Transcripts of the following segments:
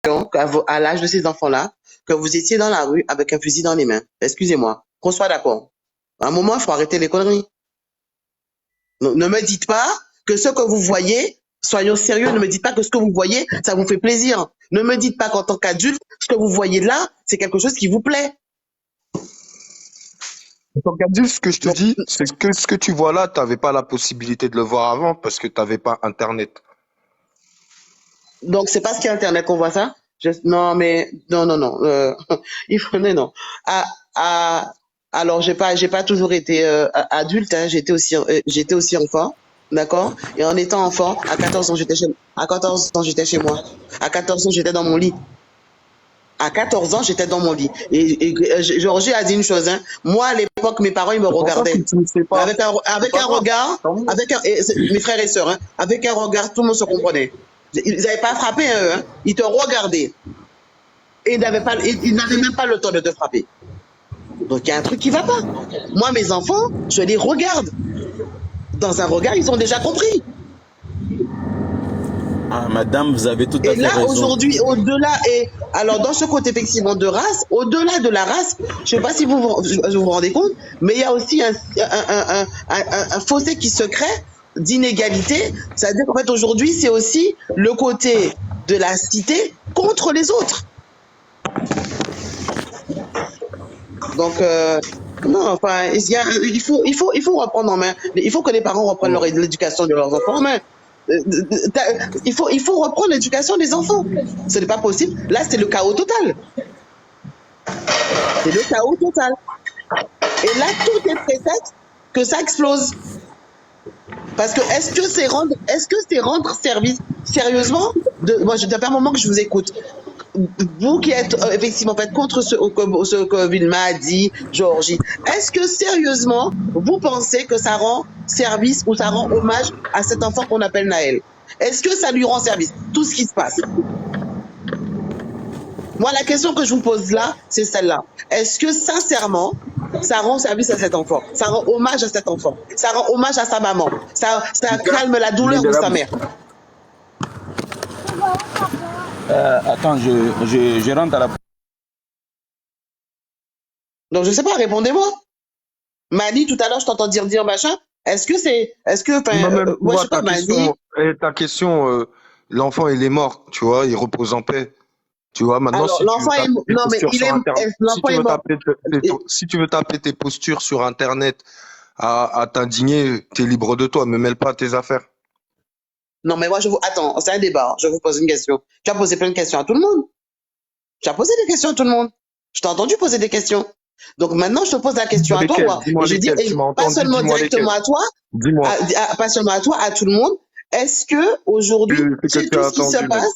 Donc, à l'âge de ces enfants-là, que vous étiez dans la rue avec un fusil dans les mains. Excusez-moi, qu'on soit d'accord. À un moment, il faut arrêter les conneries. Ne me dites pas que ce que vous voyez, soyons sérieux, ne me dites pas que ce que vous voyez, ça vous fait plaisir. Ne me dites pas qu'en tant qu'adulte, ce que vous voyez là, c'est quelque chose qui vous plaît. Donc, Adil, ce que je te Donc, dis, c'est que ce que tu vois là, tu n'avais pas la possibilité de le voir avant parce que tu n'avais pas Internet. donc c'est parce qu'il y a Internet qu'on voit ça. Non, mais non, non, non. Il faut, non. Ah, ah, alors, j'ai pas toujours été adulte. Hein, j'étais aussi enfant, d'accord. Et en étant enfant, à 14 ans, j'étais chez moi. À 14 ans, j'étais dans mon lit. À 14 ans, j'étais dans mon lit. Georgie a dit une chose. Hein. Moi, à l'époque, mes parents, ils me C'est pour ça que regardaient. tu ne sais pas. C'est Avec pas un grave. regard, Tant mieux. mes frères et sœurs, hein, avec un regard, tout le monde se comprenait. Ils n'avaient pas frappé, eux, hein. Ils te regardaient. Et ils n'avaient même pas le temps de te frapper. Donc, il y a un truc qui ne va pas. Moi, mes enfants, je les regarde. Dans un regard, ils ont déjà compris. Ah, madame, vous avez tout à Et fait là, raison. aujourd'hui, au-delà, et alors dans ce côté effectivement de race, au-delà de la race, je ne sais pas si vous vous rendez compte, mais il y a aussi un fossé qui se crée d'inégalité. C'est-à-dire qu'en fait, aujourd'hui, c'est aussi le côté de la cité contre les autres. Donc, non, enfin, il faut reprendre en main. Il faut que les parents reprennent l'éducation de leurs enfants en main. Il faut reprendre l'éducation des enfants. Ce n'est pas possible. Là, c'est le chaos total. C'est le chaos total. Et là, tout est prétexte que ça explose. Parce que est-ce que c'est rendre service sérieusement moi, ça fait un moment que je vous écoute. Vous qui êtes effectivement fait contre ce que Vilma a dit, Georgie, est-ce que sérieusement, vous pensez que ça rend service ou ça rend hommage à cet enfant qu'on appelle Naël? Est-ce que ça lui rend service, tout ce qui se passe? Moi, la question que je vous pose là, c'est celle-là. Est-ce que sincèrement, ça rend service à cet enfant? Ça rend hommage à cet enfant? Ça rend hommage à sa maman? Ça calme la douleur de sa mère? Attends, je rentre à la... Donc, je sais pas, répondez-moi. Mali, tout à l'heure, je t'entends dire machin. Est-ce que, Moi-même, tu ouais, je vois, sais pas, Mali. ta question, l'enfant, il est mort, tu vois, il repose en paix. Tu vois, maintenant, Alors, si tu veux l'enfant est, taper tes non, mais postures sur Internet, si l'enfant tu est veux mort. si tu veux taper tes postures sur Internet à t'indigner, t'es libre de toi, me mêle pas à tes affaires. Non, mais moi, attends, c'est un débat. Je vous pose une question. Tu as posé plein de questions à tout le monde. Tu as posé des questions à tout le monde. Je t'ai entendu poser des questions. Donc maintenant, je te pose la question à toi. Dis-moi Et je dis, lesquelles, tu m'as pas entendu, seulement dis-moi directement lesquelles. à toi, Dis-moi, pas seulement à toi, à tout le monde. Est-ce que aujourd'hui, ce que tu tout as ce qui se entendu, même. passe,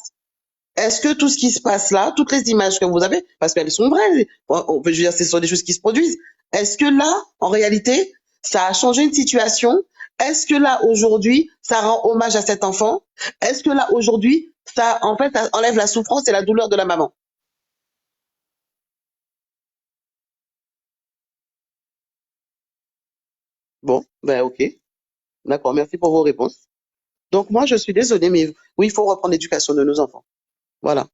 est-ce que tout ce qui se passe là, toutes les images que vous avez, parce qu'elles sont vraies, je veux dire, ce sont des choses qui se produisent. Est-ce que là, en réalité, ça a changé une situation? Est-ce que là, aujourd'hui, ça rend hommage à cet enfant? Est-ce que là, aujourd'hui, en fait, ça enlève la souffrance et la douleur de la maman? Bon, ben ok. D'accord, merci pour vos réponses. Donc moi, je suis désolée, mais oui, il faut reprendre l'éducation de nos enfants. Voilà.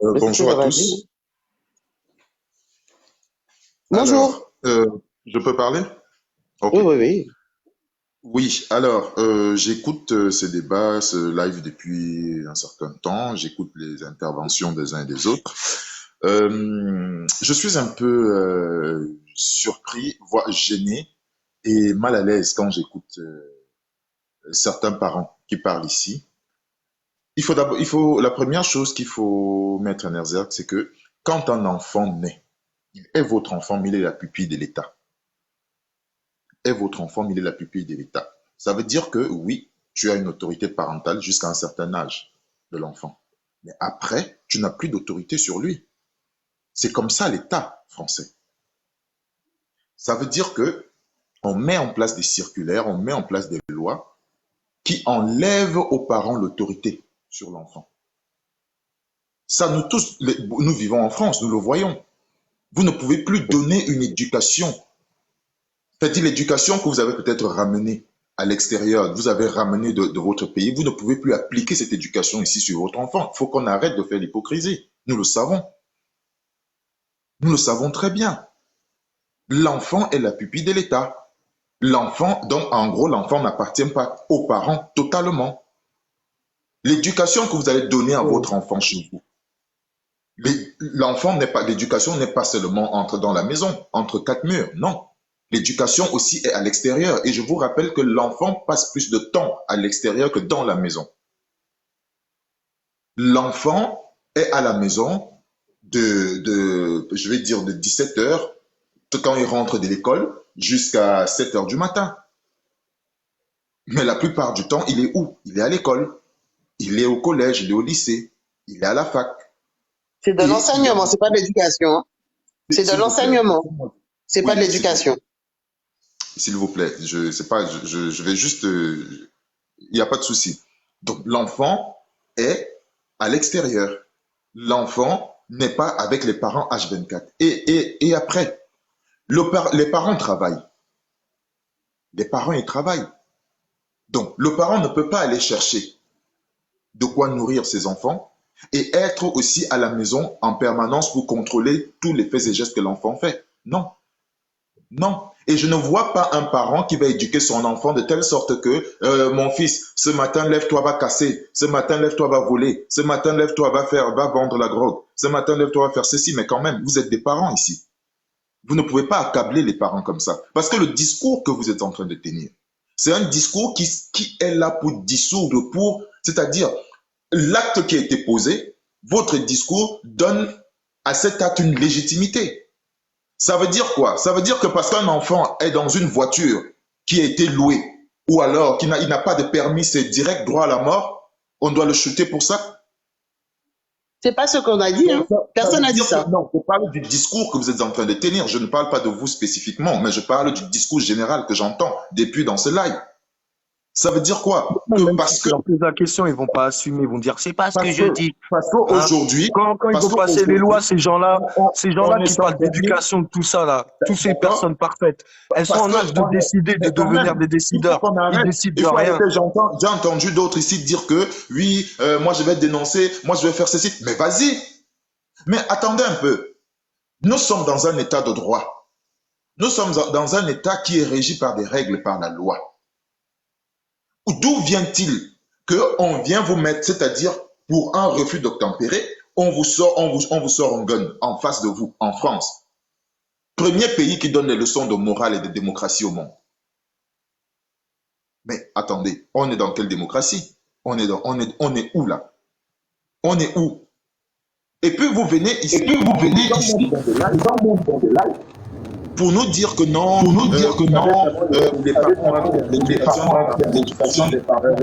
Est-ce que Bonjour ça à va aller? tous. Bonjour. Je peux parler? Ok. Oui, oui, oui. Oui, alors, j'écoute ces débats, ce live depuis un certain temps. J'écoute les interventions des uns et des autres. Je suis un peu surpris, voire gêné et mal à l'aise quand j'écoute certains parents qui parlent ici. La première chose qu'il faut mettre en exergue, c'est que quand un enfant naît, il est votre enfant, mais il est la pupille de l'État. Est votre enfant, mais il est la pupille de l'État. Ça veut dire que oui, tu as une autorité parentale jusqu'à un certain âge de l'enfant. Mais après, tu n'as plus d'autorité sur lui. C'est comme ça l'État français. Ça veut dire que on met en place des circulaires, on met en place des lois qui enlèvent aux parents l'autorité sur l'enfant. Ça, nous tous, nous vivons en France, nous le voyons. Vous ne pouvez plus donner une éducation, c'est-à-dire l'éducation que vous avez peut-être ramenée à l'extérieur, vous avez ramené de votre pays, vous ne pouvez plus appliquer cette éducation ici sur votre enfant. Il faut qu'on arrête de faire l'hypocrisie. Nous le savons. Nous le savons très bien. L'enfant est la pupille de l'État. L'enfant, donc en gros, l'enfant n'appartient pas aux parents totalement. L'éducation que vous allez donner à votre enfant chez vous, l'éducation n'est pas seulement dans la maison, entre quatre murs, non. L'éducation aussi est à l'extérieur. Et je vous rappelle que l'enfant passe plus de temps à l'extérieur que dans la maison. L'enfant est à la maison je vais dire de 17 heures, quand il rentre de l'école, jusqu'à 7 heures du matin. Mais la plupart du temps, il est où? Il est à l'école. Il est au collège, il est au lycée, il est à la fac. C'est de l'enseignement, c'est pas de l'éducation. Hein. C'est de l'enseignement. C'est pas de l'éducation. S'il vous plaît, je vais juste... Il n'y a pas de souci. Donc, l'enfant est à l'extérieur. L'enfant n'est pas avec les parents H24. Et après, les parents travaillent. Les parents, ils travaillent. Donc, le parent ne peut pas aller chercher de quoi nourrir ses enfants et être aussi à la maison en permanence pour contrôler tous les faits et gestes que l'enfant fait. Non. Non. Et je ne vois pas un parent qui va éduquer son enfant de telle sorte que mon fils, ce matin, lève-toi, va casser. Ce matin, lève-toi, va voler. Ce matin, lève-toi, va vendre la drogue. Ce matin, lève-toi, va faire ceci. Mais quand même, vous êtes des parents ici. Vous ne pouvez pas accabler les parents comme ça. Parce que le discours que vous êtes en train de tenir, c'est un discours qui est là pour dissoudre, c'est-à-dire l'acte qui a été posé, votre discours donne à cet acte une légitimité. Ça veut dire quoi? Ça veut dire que parce qu'un enfant est dans une voiture qui a été louée, ou alors il n'a pas de permis, c'est direct droit à la mort, on doit le chuter pour ça? C'est pas ce qu'on a dit, hein. Personne n'a dit ça. Non, je parle du discours que vous êtes en train de tenir. Je ne parle pas de vous spécifiquement, mais je parle du discours général que j'entends depuis dans ce live. Ça veut dire quoi? Parce que pose la question, ils vont pas assumer, ils vont dire c'est pas ce que je dis. Parce qu'aujourd'hui, quand ils vont passer les lois, ces gens-là qui parlent d'éducation, de tout ça là, toutes ces personnes parfaites, elles sont en âge de décider, de devenir des décideurs. Ils décident de rien. J'ai entendu d'autres ici dire que oui, moi je vais dénoncer, moi je vais faire ceci. Mais vas-y. Mais attendez un peu. Nous sommes dans un état de droit. Nous sommes dans un état qui est régi par des règles, par la loi. D'où vient-il qu'on vient vous mettre, c'est-à-dire pour un refus d'obtempérer, on vous sort un gun en face de vous, en France. Premier pays qui donne des leçons de morale et de démocratie au monde. Mais attendez, on est dans quelle démocratie? On est où là? On est où? Et puis vous venez ici, pour nous dire que non, les parents, l'éducation des parents,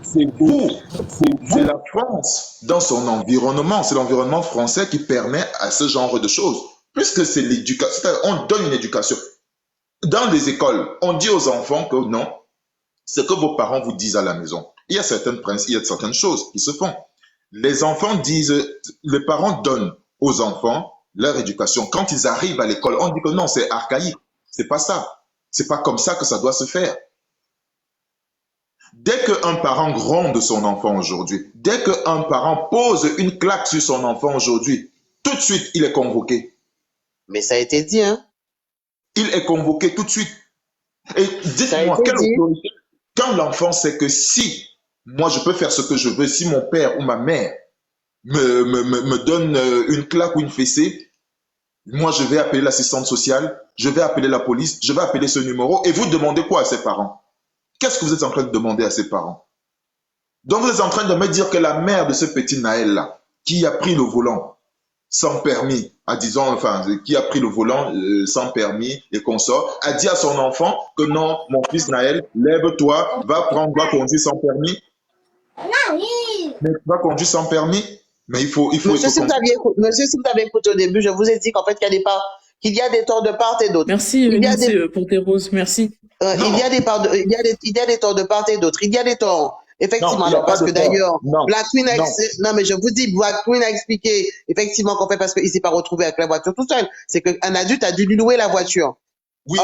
c'est vous, c'est la France dans son environnement, c'est l'environnement français qui permet à ce genre de choses. Puisque c'est l'éducation, on donne une éducation. Dans les écoles, on dit aux enfants que non, ce que vos parents vous disent à la maison. Il y a certaines choses qui se font. Les enfants disent, les parents donnent aux enfants leur éducation. Quand ils arrivent à l'école, on dit que non, c'est archaïque. C'est pas ça. C'est pas comme ça que ça doit se faire. Dès qu'un parent gronde son enfant aujourd'hui, dès qu'un parent pose une claque sur son enfant aujourd'hui, tout de suite, il est convoqué. Mais ça a été dit, hein. Il est convoqué tout de suite. Et dites-moi, quelle autorité, quand l'enfant sait que si moi je peux faire ce que je veux, si mon père ou ma mère me donne une claque ou une fessée, moi je vais appeler l'assistante sociale, je vais appeler la police, je vais appeler ce numéro et vous demandez quoi à ses parents? Qu'est-ce que vous êtes en train de demander à ses parents? Donc vous êtes en train de me dire que la mère de ce petit Naël là, qui a pris le volant sans permis, qui a pris le volant sans permis et consort, a dit à son enfant que non, mon fils Naël, lève-toi, va conduire sans permis. Mais va conduire sans permis. Mais il faut. Monsieur, si vous avez écouté au début, je vous ai dit qu'en fait, qu'il y a des torts de part et d'autre. Merci, pour tes roses, merci. Il y a des torts de part et d'autre. Il y a des torts. Effectivement, non, parce que d'ailleurs, Black Queen non, mais je vous dis, Black Queen a expliqué, effectivement, qu'en fait, parce qu'il s'est pas retrouvé avec la voiture tout seul. C'est qu'un adulte a dû lui louer la voiture. Oui,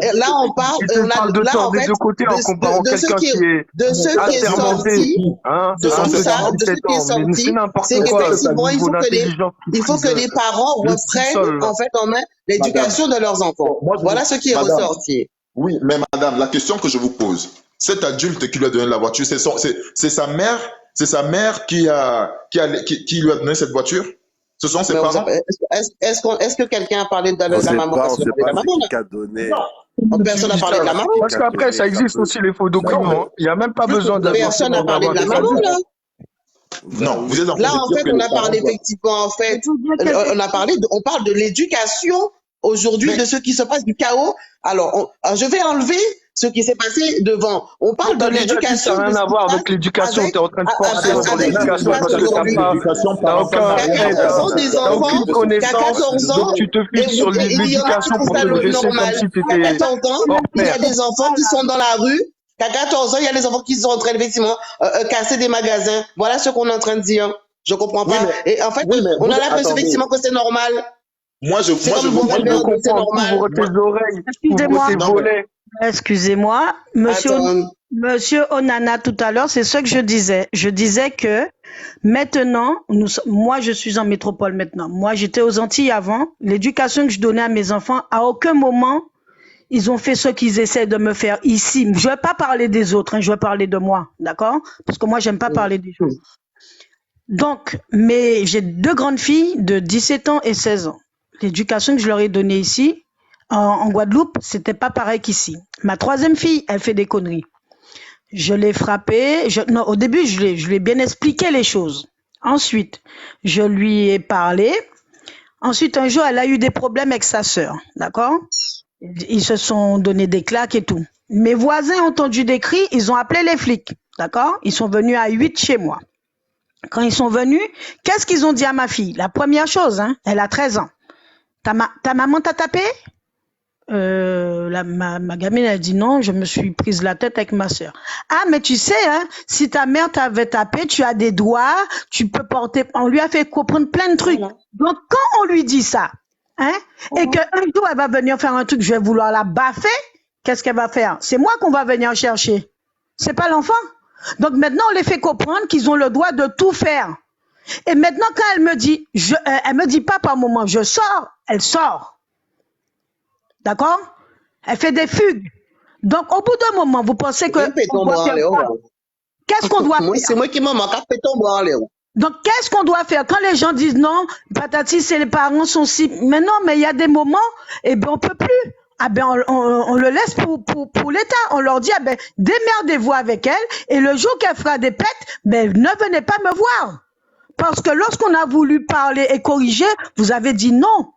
mais là, on parle, Tu te parles de là, tort en des fait, deux côtés en comparant de ce quelqu'un qui qui est de ce qui est assermenté, sorti, hein, de entre tout ça, 18 de et ce 17 qui est ans. Mais c'est sorti, n'importe c'est quoi, ce qu'effectivement, niveau d'intelligence qui il faut frise que les parents le reprennent, sous-sol, là. en fait, en main l'éducation de leurs enfants. bon, moi, Voilà ce qui est madame, ressorti. oui, mais madame, la question que je vous pose, cet adulte qui lui a donné la voiture, c'est sa mère qui lui a donné cette voiture? Ce sont ses Mais parents? est-ce que quelqu'un a parlé de On la sait maman? pas, on Personne n'a sait parlé de pas la c'est maman, qui là. qui a donné. Personne n'a Ils parlé de la savent. maman. Qui Parce a qu'après, donné, ça ça existe peut. aussi les faux Ça documents, peut. hein. Il n'y a même pas besoin d'avoir Personne n'a parlé de la d'avoir maman, des là. adultes. Non, vous êtes en train Là, de en dire fait, que on les a parents parlé doivent... effectivement, en fait, Je veux dire quelque on a parlé, on parle de l'éducation aujourd'hui, Mais de ce qui se passe, du chaos. Alors, je vais enlever ce qui s'est passé devant. On Mais parle de t'as déjà dit que l'éducation, ça n'a de rien ce à qui se voir passe avec l'éducation. avec, Tu es en train de forcer Attends, sur avec ce qui se l'éducation passe parce que aujourd'hui. l'éducation t'as parentale aucun n'a rien à Qu'à voir 13, 14 ans, avec des t'as enfants, aucune qu'à connaissance, 14 donc ans, tu te et, fiches sur et il y en a qui l'éducation trouvent pour ça te dresser comme normal. si tu Qu'à étais 14 ans, hors il y a pair. des enfants qui sont dans la rue. Qu'à 14 ans, il y a des enfants qui sont en train, effectivement, casser des magasins. Voilà ce qu'on est en train de dire. Je comprends Oui, pas. mais, Et en fait, oui, mais on vous, a l'impression, attendez. effectivement, que c'est normal. C'est Moi, je comme vous boire Moi, un je verre le d'eau, c'est comprends. normal. Ouvre tes oreilles, ouvre Excusez-moi, tes Non, mais, volets. excusez-moi, Attends. monsieur Onana tout à l'heure, c'est ce que je disais. Je disais que maintenant, moi je suis en métropole maintenant. Moi j'étais aux Antilles avant. L'éducation que je donnais à mes enfants, à aucun moment ils ont fait ce qu'ils essaient de me faire ici. Je vais pas parler des autres, hein, je vais parler de moi, d'accord? Parce que moi j'aime pas parler des gens. Donc, mais j'ai deux grandes filles de 17 ans et 16 ans. L'éducation que je leur ai donnée ici, en Guadeloupe, c'était pas pareil qu'ici. Ma troisième fille, elle fait des conneries. Je l'ai frappée. Non, au début, je lui ai bien expliqué les choses. Ensuite, je lui ai parlé. Ensuite, un jour, elle a eu des problèmes avec sa sœur, d'accord? Ils se sont donné des claques et tout. Mes voisins ont entendu des cris, ils ont appelé les flics, d'accord? Ils sont venus à 8 chez moi. Quand ils sont venus, qu'est-ce qu'ils ont dit à ma fille? La première chose, hein, elle a 13 ans. Ta maman t'a tapé? Ma gamine, elle dit non, je me suis prise la tête avec ma sœur. Ah, mais tu sais, hein, si ta mère t'avait tapé, tu as des doigts, tu peux porter. On lui a fait comprendre plein de trucs. Voilà. Donc, quand on lui dit ça, hein, et qu'un jour elle va venir faire un truc, je vais vouloir la baffer, qu'est-ce qu'elle va faire? C'est moi qu'on va venir chercher. C'est pas l'enfant. Donc maintenant, on les fait comprendre qu'ils ont le droit de tout faire. Et maintenant, quand elle me dit, elle me dit pas par moment, je sors, elle sort. D'accord? Elle fait des fugues. Donc, au bout d'un moment, vous pensez que on doit faire quoi? Qu'est-ce qu'on doit Moi, faire? c'est moi qui m'en manque. Après, ton boire, Léo. Donc, qu'est-ce qu'on doit faire? Quand les gens disent non, patati, c'est les parents sont si. Mais non, mais il y a des moments, eh ben, on peut plus. Ah ben, on le laisse pour l'État. On leur dit, ah ben, démerdez-vous avec elle. Et le jour qu'elle fera des pètes, ben, ne venez pas me voir. Parce que lorsqu'on a voulu parler et corriger, vous avez dit non.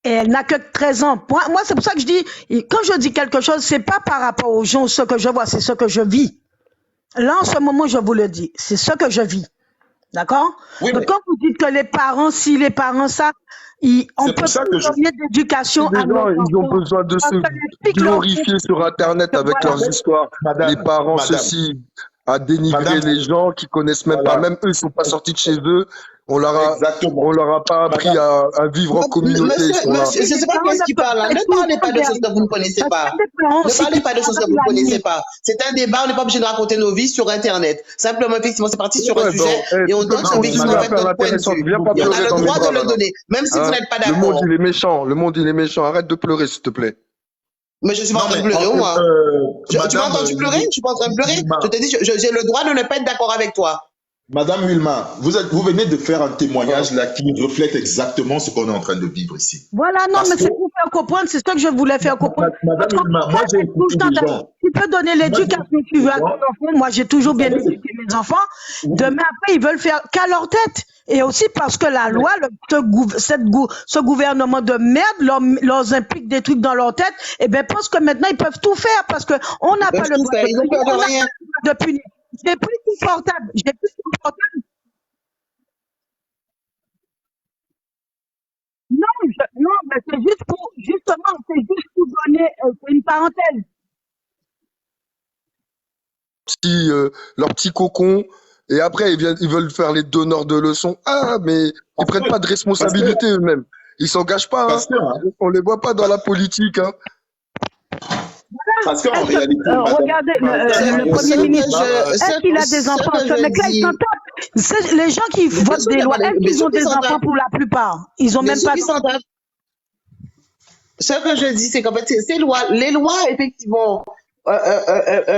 Et elle n'a que 13 ans. Moi, c'est pour ça que je dis, quand je dis quelque chose, c'est pas par rapport aux gens, ce que je vois, c'est ce que je vis. Là, en ce moment, je vous le dis, c'est ce que je vis. D'accord? oui, Donc, mais quand vous dites que les parents, si les parents, ça, on c'est peut pour ça que plus je... donner d'éducation Les à nos gens, ils ont enfants. besoin de Parce se que les flics leur disent glorifier sur Internet que avec voilà. leurs histoires. Les Madame, parents, madame, ceci, à dénigrer madame, les gens qui connaissent même pas, voilà, même eux, ils sont pas sortis de chez eux. On exactement. leur a pas appris Madame, à vivre en communauté. Ils sont là. Monsieur, je ne sais pas parents qui est-ce ne qui peuvent parle là. pas Ne tout le parlez pas temps de choses que vous ne derrière. connaissez Parce pas. qu'il y a des parents Ne aussi parlez qui pas de choses que travaillent vous ne la connaissez nuit. pas. C'est un débat, on n'est pas obligé de raconter nos vies sur Internet. Simplement, effectivement, c'est parti sur un Ouais, sujet ben, et on tu peux donne non, mais continuer effectivement en à fait faire notre point de l'intéressante. vue. Viens pas Et on pleurer a le dans mes droit bras, de là, le là. donner, même si vous Hein? n'êtes pas Le monde, d'accord. il est méchant. Le monde, il est méchant. Arrête de pleurer, s'il te plaît. Mais je suis pas en non, train de mais pleurer, moi. Tu m'as Madame entendu pleurer? Je suis pas en train de pleurer. Wilma, Je te dis, j'ai le droit de ne pas être d'accord avec toi. Madame Wilma, vous venez de faire un témoignage là qui reflète exactement ce qu'on est en train de vivre ici. Voilà, non, Parce mais que, c'est pour faire comprendre, c'est ça que je voulais faire comprendre. Madame Parce qu'on Wilma, peut moi pas j'ai être tout le écouté temps des d'accord. gens. Tu peux donner Moi j'ai l'éducation écouté que tu des veux à gens. ton enfant. Moi, j'ai toujours Vous bien savez, éduqué mes enfants. oui, Demain, après, ils veulent faire qu'à leur tête. Et aussi parce que la mais, loi, ce gouvernement de merde leur implique des trucs dans leur tête. Et bien, pense que maintenant, ils peuvent tout faire parce qu'on Ils n'a pas peuvent le tout droit faire. de Ils ont punir. peur On de n'a rien. pas le droit de punir. J'ai plus tout portable. J'ai plus tout portable. Non, mais c'est juste justement, c'est juste pour donner, c'est une parenthèse. Leurs petits cocons. Et après, ils veulent faire les donneurs de leçons. Ah, mais ils parce prennent que, pas de parce que, responsabilité eux-mêmes. Ils s'engagent pas, hein. Pasteur, hein. On les voit pas dans la politique, hein. Parce qu'en Est-ce que, réalité, madame, regardez, le Ce Premier que ministre, je, est-ce qu'il a des ce enfants? que Ce je mec-là, il dis, s'en tape. Les gens qui mais bien votent sûr des qu'il y a lois, pas est-ce de, bien qu'ils ont sûr qu'ils des s'en enfants tapent, pour la plupart? Ils ont bien même sûr pas qu'ils s'en tapent. Ce que je dis, c'est qu'en fait, les lois, effectivement,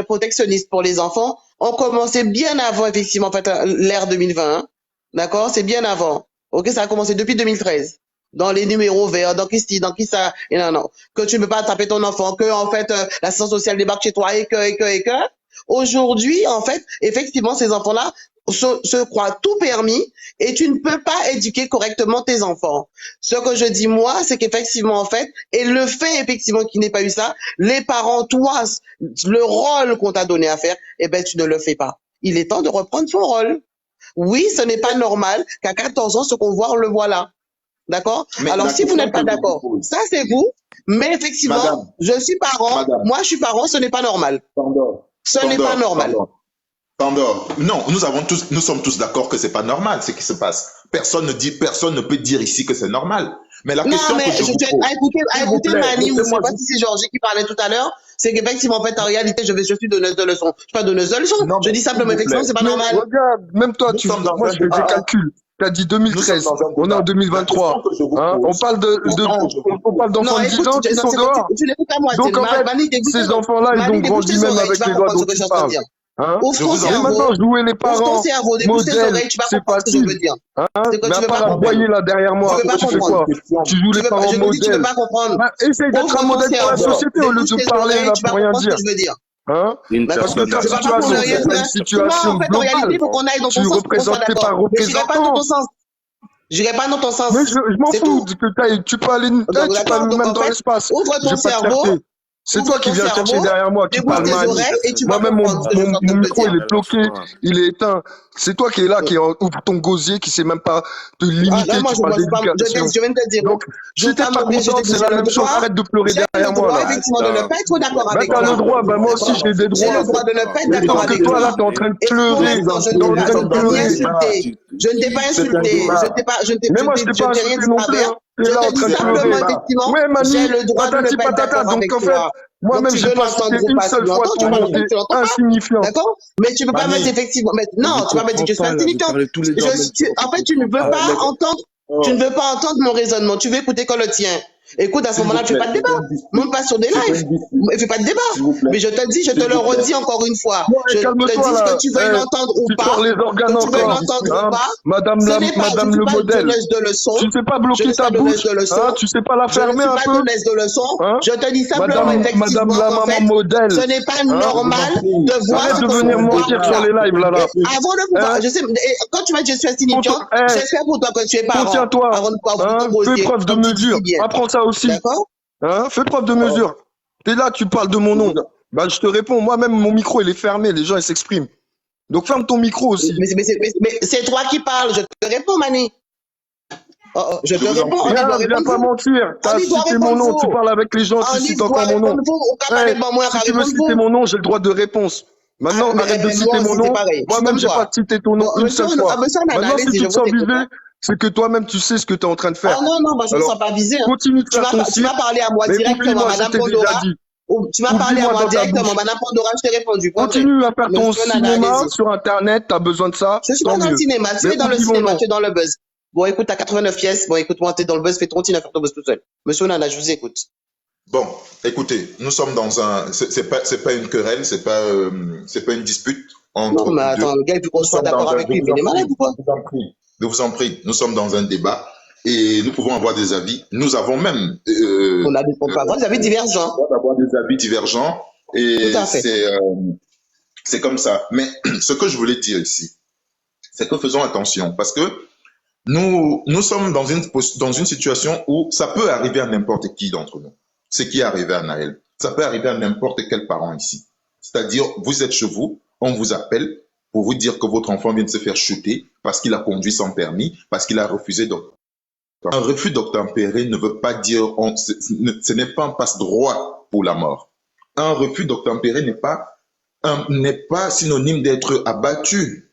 protectionnistes pour les enfants ont commencé bien avant, effectivement, en fait, l'ère 2020. Hein. D'accord? C'est bien avant. Ok, ça a commencé depuis 2013. Dans les numéros verts, dans qui ça, et non. Que tu ne peux pas taper ton enfant, que, en fait, l'assistance sociale débarque chez toi et que. Aujourd'hui, en fait, effectivement, ces enfants-là se croient tout permis et tu ne peux pas éduquer correctement tes enfants. Ce que je dis, moi, c'est qu'effectivement, en fait, et le fait, effectivement, qu'il n'ait pas eu ça, les parents, toi, le rôle qu'on t'a donné à faire, eh ben, tu ne le fais pas. Il est temps de reprendre son rôle. Oui, ce n'est pas normal qu'à 14 ans, ce qu'on voit, on le voit là. D'accord? mais Alors, la si vous question n'êtes pas que je vous d'accord, pose, ça, c'est vous. Mais effectivement, madame, je suis parent, madame, moi, je suis parent, ce n'est pas normal. Pandore, Ce n'est pas normal. Pandore. Non, nous sommes tous d'accord que c'est pas normal ce qui se passe. Personne ne peut dire ici que c'est normal. Mais la Non, question mais que je vous pose, à s'il vous écouter plaît, Mani, ou je laissez-moi sais pas juste. si c'est Georgie qui parlait tout à l'heure, c'est qu'effectivement, en fait, en réalité, je suis donneuse de leçons. Je suis pas donneuse de leçons. Non, Je mais dis s'il simplement, vous effectivement, plaît, c'est pas Mais normal. regarde, même toi, nous sommes dans moi un je fais des débat. calculs. Tu as dit Nous sommes 2013, dans un on est en débat. La 2023. question que je vous Hein? On pose, parle pourtant, je vous on parle pose. d'enfants Non, de 10 écoute, ans qui non, sont c'est dehors. tu n'écoutes pas moi. Donc en fait, Mani, t'écoutes ces tes oreilles. enfants-là, ils Mani, ont débouche grandi tes même oreilles, avec tu vas les lois comprendre ce dont que je tu suis en train de parles. dire. Hein? Ouvre Je ton vous Et en maintenant, cerveau, jouer les ouvre ton parents, cerveau, débouche tes modèles, oreilles, tu vas c'est comprendre ce que je veux facile. dire. Hein? C'est que Mais tu à veux part pas comprendre. aboyer là derrière Tu moi, veux pas tu fais comprendre. quoi? Tu joues Tu les veux pas, parents je te dis, tu veux modèles. pas comprendre. Bah, essaye d'être Ouvre un ton modèle pour la cerveau, société au lieu débouche de tes parler oreilles, là tu vas pour rien comprendre ce dire. que je veux dire. Hein? Une D'accord? Parce que ta personne Je ne vais pas pour situation, ne rien c'est pas dire. une Moi, situation en fait, en réalité, globale. il faut qu'on aille dans ton Tu sens pour qu'on soit représentes tes d'accord. Mais j'irai pas dans ton représentants. sens. J'irai pas dans ton sens. Mais je m'en C'est fous tout. tu peux aller, Donc, tu peux d'accord? aller Donc, même en dans fait, l'espace. ouvre J'ai ton pas de cerveau, fierté. C'est toi ouvre qui ton viens chercher cerveau, derrière moi, qui débouche parle tes mal. oreilles et tu vas Moi-même, comprendre ce que je suis en train mon de te micro, dire. il est bloqué, il est éteint. C'est toi qui es là, ouvre ton gosier, qui sait même pas te Ah, limiter, là, moi, tu parles d'éducation. je viens de te dire, Donc, je si t'es ferme pas mon content, c'est la même chose. Arrête de pleurer j'ai derrière le moi, droit, là. effectivement, de ne pas être d'accord Ben, avec t'as le toi. droit, ben, moi aussi, D'accord? j'ai des J'ai droits. le droit de ne pas être Mais d'accord sauf que avec toi, là, toi. t'es en train de Et pour pleurer. l'instant, je T'es ne en t'ai pas, train je de ne t'ai ni pleurer. insulté. Je ne t'ai pas insulté. Mais moi, je t'ai pas je t'ai rien insulté dit de non plus, travers. hein. T'es Je là en te dis train de simplement, pleurer. effectivement, Ouais, j'ai Mani, le droit de ne patati pas être patata. d'accord Donc, avec en fait, toi. Donc, moi-même, tu j'ai veux pas l'entendre cité ou une pas, tu seule fois l'entends, tu ton vas nom. l'entendre, T'es tu l'entends pas. insignifiant. D'accord? Mais tu ne peux pas mettre Mani, effectivement, Je non, vous tu vas pas me dire comprends que je suis pas là, vous insignifiant. parlez tous les deux en même temps. En fait, tu ne veux pas entendre, tu ne oh, veux pas entendre mon raisonnement. Tu veux écouter que le tien. Écoute, à ce s'il vous moment-là, tu fais plaît, pas de c'est débat. pas une Monte dispute. pas sur des C'est pas lives. une dispute. Fais pas de débat. S'il vous plaît, Mais je te dis, je te s'il le vous plaît. redis encore une fois. Ouais, Je te calme-toi, dis là. que tu veuilles l'entendre ou Tu pas, sors les organes que tu veuilles C'est une encore. l'entendre dispute. ou Hein? pas. Madame Ce la, n'est pas, je ne madame suis le pas modèle. donneuse de leçons. Tu sais pas Je bloquer ne suis ta pas donneuse bouche? de leçons. Hein? Tu sais pas la Je ne fermer suis un pas peu? donneuse de leçons. Hein? Je te dis simplement, Madame effectivement, la qu'en maman fait, modèle. ce n'est pas Hein? Je vous en normal prie. de voir Arrête ce de que venir vous voyez mentir sur là. les lives, là, là. Et avant de pouvoir, Hein? je sais, et quand tu m'as dit que je suis insignifiante, j'espère pour toi que tu es parent. Contiens-toi. Avant de pouvoir vous Hein? Fais opposer, preuve de comme tu dis mesure. si bien. Apprends ça aussi. D'accord? Hein? Fais preuve de Oh, mesure. T'es là, tu parles de mon je nom. vous en- Bah, je te réponds. Moi-même, mon micro, il est fermé. Les gens, ils s'expriment. Donc, ferme ton micro aussi. Mais c'est toi qui parles. Je te réponds, Mani. Je te je vous en réponds. prie. On y doit Viens répondre pas vous. mentir. T'as On y doit cité mon répondre nom. Tu vous. parles avec les gens, tu On y cites doit encore mon nom. répondre vous. On peut parler devant moi, on Si va tu veux répondre citer vous. mon nom, j'ai le droit de réponse. Maintenant, arrête de Moi citer mon aussi, c'est nom. pareil. Je suis Moi-même, comme j'ai pas toi. cité ton nom Bon, une seule fois. monsieur Nana, Maintenant, si allez-y, tu je te vous sens écoute. visé, c'est que toi-même, tu sais ce que tu es en train de faire. Ah non, non, moi, je ne me sens Alors, pas visé. Hein. continue de Tu faire ton m'as cirque, parlé à moi mais directement, oublie-moi, je Madame t'ai déjà Pandora. dit. Tu m'as parlé à Oublie-moi moi dans ta directement, bouche. Madame Pandora, je t'ai répondu. Point vrai. Continue à faire ton Monsieur Nana, cinéma allez-y. sur Internet, t'as besoin de ça, Je suis tant pas dans le mieux. cinéma. Tu Mais es dans le oublie mon cinéma, nom. tu es dans le buzz. Bon, écoute, t'as 89 pièces. Bon, écoute, moi, t'es dans le buzz, fais continue à faire ton buzz tout seul. Monsieur Nana, je vous écoute. Bon, écoutez, nous sommes dans un, c'est pas une querelle, c'est pas une dispute entre Non, mais vous deux. attends, le gars, il faut qu'on Nous soit sommes d'accord dans un, avec je lui. vous Mais il en est malade prie, ou quoi? je vous en prie, je vous en prie. Nous sommes dans un débat et nous pouvons avoir des avis. Nous avons même, On peut avoir des avis divergents. le droit d'avoir des avis divergents et Tout à fait. c'est comme ça. Mais ce que je voulais dire ici, c'est que faisons attention parce que nous sommes dans une situation où ça peut arriver à n'importe qui d'entre nous. Ce qui est arrivé à Naël. Ça peut arriver à n'importe quel parent ici. C'est-à-dire, vous êtes chez vous, on vous appelle pour vous dire que votre enfant vient de se faire shooter parce qu'il a conduit sans permis, parce qu'il a refusé d'obtempérer. Un refus d'obtempérer ne veut pas dire, ce n'est pas un passe-droit pour la mort. Un refus d'obtempérer n'est pas synonyme d'être abattu.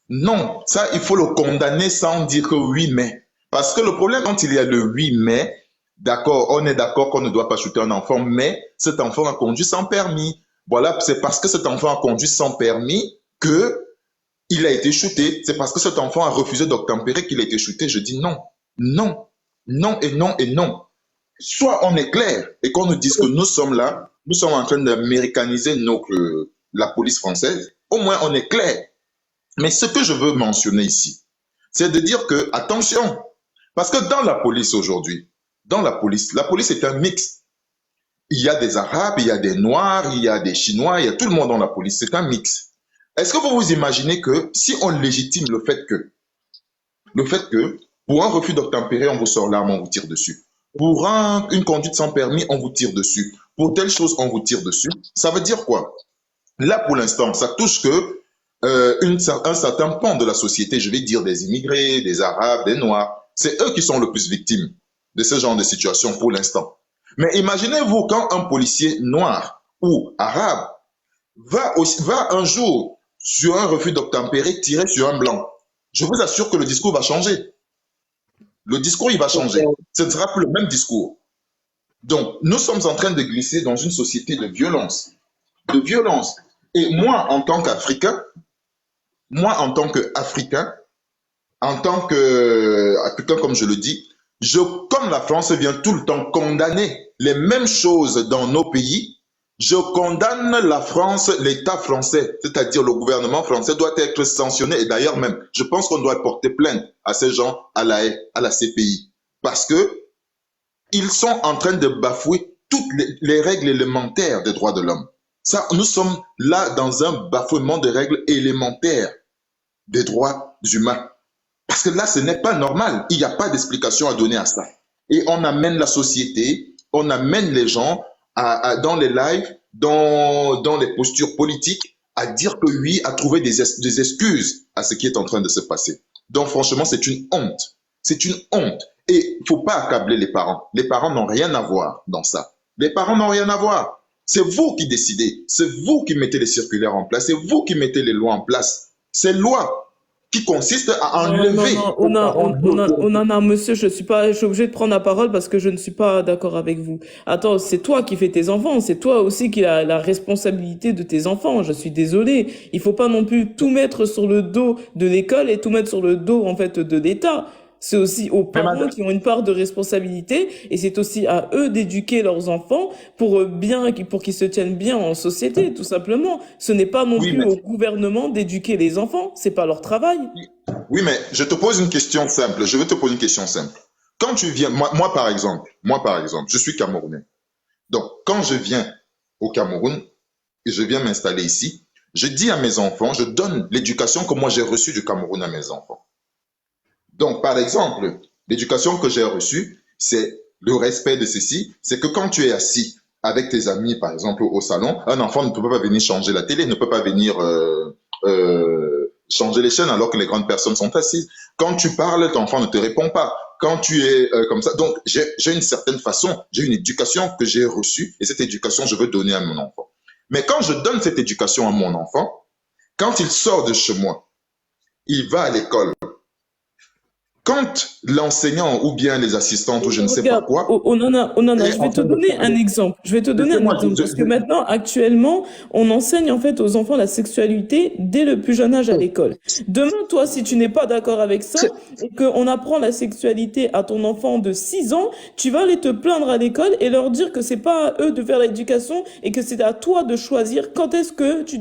Non, ça, il faut le condamner sans dire que oui, mais. Parce que le problème, quand il y a le 8 mai, d'accord, on est d'accord qu'on ne doit pas shooter un enfant, mais cet enfant a conduit sans permis. Voilà, c'est parce que cet enfant a conduit sans permis que il a été shooté. C'est parce que cet enfant a refusé d'obtempérer qu'il a été shooté. Je dis non, non, non et non et non. Soit on est clair et qu'on nous dise que nous sommes là, nous sommes en train d'américaniser la police française. Au moins on est clair. Mais ce que je veux mentionner ici, c'est de dire que, attention, parce que dans la police aujourd'hui, la police est un mix. Il y a des Arabes, il y a des Noirs, il y a des Chinois, il y a tout le monde dans la police, c'est un mix. Est-ce que vous vous imaginez que si on légitime le fait que pour un refus d'obtempérer, on vous sort l'arme, on vous tire dessus. Pour une conduite sans permis, on vous tire dessus. Pour telle chose, on vous tire dessus. Ça veut dire quoi? Là, pour l'instant, ça touche que un certain pan de la société, je vais dire des immigrés, des Arabes, des Noirs. C'est eux qui sont le plus victimes de ce genre de situation pour l'instant. Mais imaginez-vous quand un policier noir ou arabe va un jour sur un refus d'obtempérer tirer sur un blanc. Je vous assure que le discours va changer. Le discours, il va changer. Ce ne sera plus le même discours. Donc, nous sommes en train de glisser dans une société de violence. De violence. Et moi, en tant qu'Africain, en tant qu'Africain comme je le dis, comme la France vient tout le temps condamner les mêmes choses dans nos pays, je condamne la France, l'État français, c'est-à-dire le gouvernement français doit être sanctionné. Et d'ailleurs même, je pense qu'on doit porter plainte à ces gens à la CPI. Parce que ils sont en train de bafouer toutes les règles élémentaires des droits de l'homme. Ça, nous sommes là dans un bafouement des règles élémentaires des droits humains. Parce que là, ce n'est pas normal. Il n'y a pas d'explication à donner à ça. Et on amène la société, on amène les gens dans les lives, dans les postures politiques, à dire que oui, à trouver des excuses à ce qui est en train de se passer. Donc franchement, c'est une honte. C'est une honte. Et il ne faut pas accabler les parents. Les parents n'ont rien à voir dans ça. Les parents n'ont rien à voir. C'est vous qui décidez. C'est vous qui mettez les circulaires en place. C'est vous qui mettez les lois en place. Ces lois qui consistent à enlever. Non, monsieur, je suis obligé de prendre la parole parce que je ne suis pas d'accord avec vous. Attends, c'est toi qui fais tes enfants, c'est toi aussi qui as la responsabilité de tes enfants. Je suis désolé. Il faut pas non plus tout mettre sur le dos de l'école et tout mettre sur le dos, en fait, de l'État. C'est aussi aux parents qui ont une part de responsabilité et c'est aussi à eux d'éduquer leurs enfants pour qu'ils se tiennent bien en société, tout simplement. Ce n'est pas non plus au gouvernement d'éduquer les enfants, c'est pas leur travail. Oui, mais je te pose une question simple. Je vais te poser une question simple. Quand tu viens, moi par exemple, je suis Camerounais. Donc, quand je viens au Cameroun et je viens m'installer ici, je dis à mes enfants, je donne l'éducation que moi j'ai reçue du Cameroun à mes enfants. Donc, par exemple, l'éducation que j'ai reçue, c'est le respect de ceci, c'est que quand tu es assis avec tes amis, par exemple, au salon, un enfant ne peut pas venir changer la télé, ne peut pas venir changer les chaînes alors que les grandes personnes sont assises. Quand tu parles, ton enfant ne te répond pas. Quand tu es comme ça, donc j'ai une certaine façon, j'ai une éducation que j'ai reçue et cette éducation, je veux donner à mon enfant. Mais quand je donne cette éducation à mon enfant, quand il sort de chez moi, il va à l'école. Quand l'enseignant ou bien les assistantes ou je ne sais pas quoi... je vais te donner un exemple. Parce que maintenant, actuellement, on enseigne en fait aux enfants la sexualité dès le plus jeune âge à l'école. Demain, toi, si tu n'es pas d'accord avec ça et qu'on apprend la sexualité à ton enfant de 6 ans, tu vas aller te plaindre à l'école et leur dire que c'est pas à eux de faire l'éducation et que c'est à toi de choisir quand est-ce que tu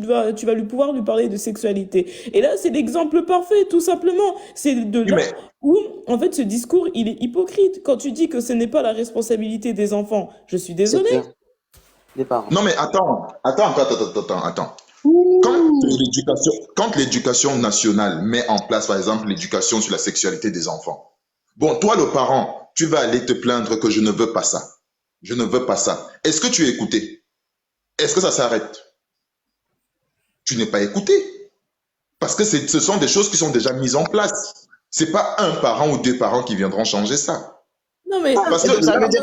vas lui parler de sexualité. Et là, c'est l'exemple parfait, tout simplement. C'est de là... Où, en fait, ce discours, il est hypocrite. Quand tu dis que ce n'est pas la responsabilité des enfants, je suis désolée. Les parents. Non, mais attends. Quand l'éducation nationale met en place, par exemple, l'éducation sur la sexualité des enfants, bon, toi, le parent, tu vas aller te plaindre que je ne veux pas ça. Je ne veux pas ça. Est-ce que tu es écouté? Est-ce que ça s'arrête? Tu n'es pas écouté. Parce que ce sont des choses qui sont déjà mises en place. C'est pas un parent ou deux parents qui viendront changer ça. Non mais Parce que Ça là, veut dire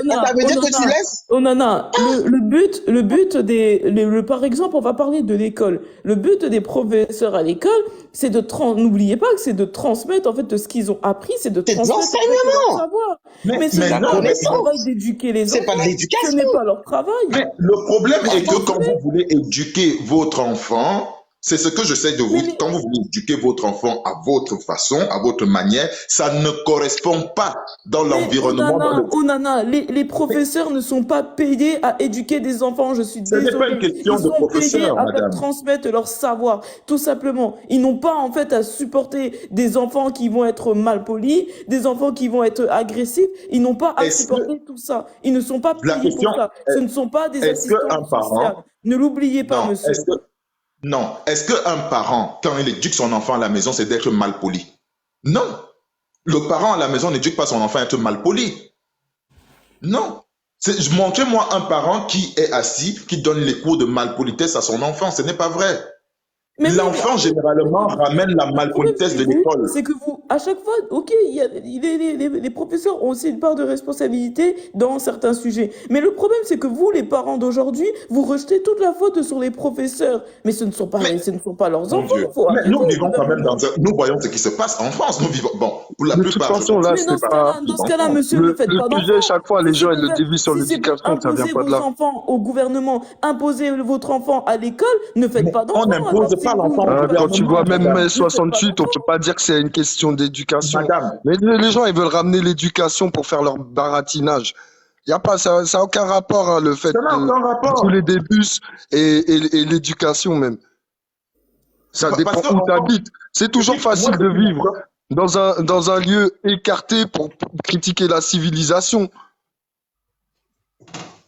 que tu laisses. Onana, le but par exemple, on va parler de l'école. Le but des professeurs à l'école, c'est n'oubliez pas que c'est de transmettre en fait ce qu'ils ont appris, c'est de C'est de transmettre en fait, leur l'enseignement. savoir. mais, Mais ce mais n'est non, pas mais leur connaissance. travail d'éduquer les C'est pas de enfants. Ce l'éducation. n'est pas leur travail. le problème est que Vous quand savez, vous voulez éduquer votre enfant, c'est ce que j'essaie de vous mais dire. Quand vous voulez éduquer votre enfant à votre façon, à votre manière, ça ne correspond pas dans l'environnement. Onana, les professeurs ne sont pas payés à éduquer des enfants, je suis Ce n'est pas une désolée. question Ils de sont payés professeur, à faire madame. transmettre leur savoir, tout simplement. Ils n'ont pas en fait à supporter des enfants qui vont être malpolis, des enfants qui vont être agressifs. Ils n'ont pas à Est-ce que supporter tout ça. Ils ne sont pas la payés question, pour ça. Ce ne sont pas des est-ce qu'un assistantes parent, sociales. Ne l'oubliez pas, non, monsieur. est-ce qu'un parent, quand il éduque son enfant à la maison, c'est d'être malpoli? Non. Le parent à la maison n'éduque pas son enfant à être malpoli. Non. Montrez-moi un parent qui est assis, qui donne les cours de malpolitesse à son enfant. Ce n'est pas vrai. Mais oui, mais L'enfant, en fait, généralement, ramène la le problème, malpolitesse de c'est l'école. que vous, à chaque fois, ok, les professeurs ont aussi une part de responsabilité dans certains sujets. Mais le problème, c'est que vous, les parents d'aujourd'hui, vous rejetez toute la faute sur les professeurs. Mais ce ne sont pas leurs Mon enfants. Dieu. Faut Mais arrêter. nous vivons quand même nous voyons ce qui se passe en France. Nous vivons, bon, pour la De toute plupart, je façon, pense. là, Mais dans c'est ce pas. cas-là, monsieur, ne faites Le pas sujet, d'enfants. chaque fois, les Si gens, c'est ils pour le dévient sur si c'est pour l'éducation, ça vient imposer pas de vos là. enfants au gouvernement, imposer votre enfant à l'école, ne faites Mais pas on d'enfants. Alors, n'impose si pas vous l'enfant ne au faites pas Quand tu gouvernement, vois d'enfants, même mai madame. ne faites pas 68, on d'enfants. peut pas dire que c'est une question d'éducation. Madame, Mais les gens, ils veulent ramener l'éducation pour faire leur baratinage. Y a pas, ça a aucun rapport, hein, le fait ça n'a de aucun rouler rapport. des bus et l'éducation même. Ça Parce dépend que où tu l'enfant, habites. C'est toujours moi, facile ce de qui vivre m'attend, dans un lieu écarté pour critiquer la civilisation.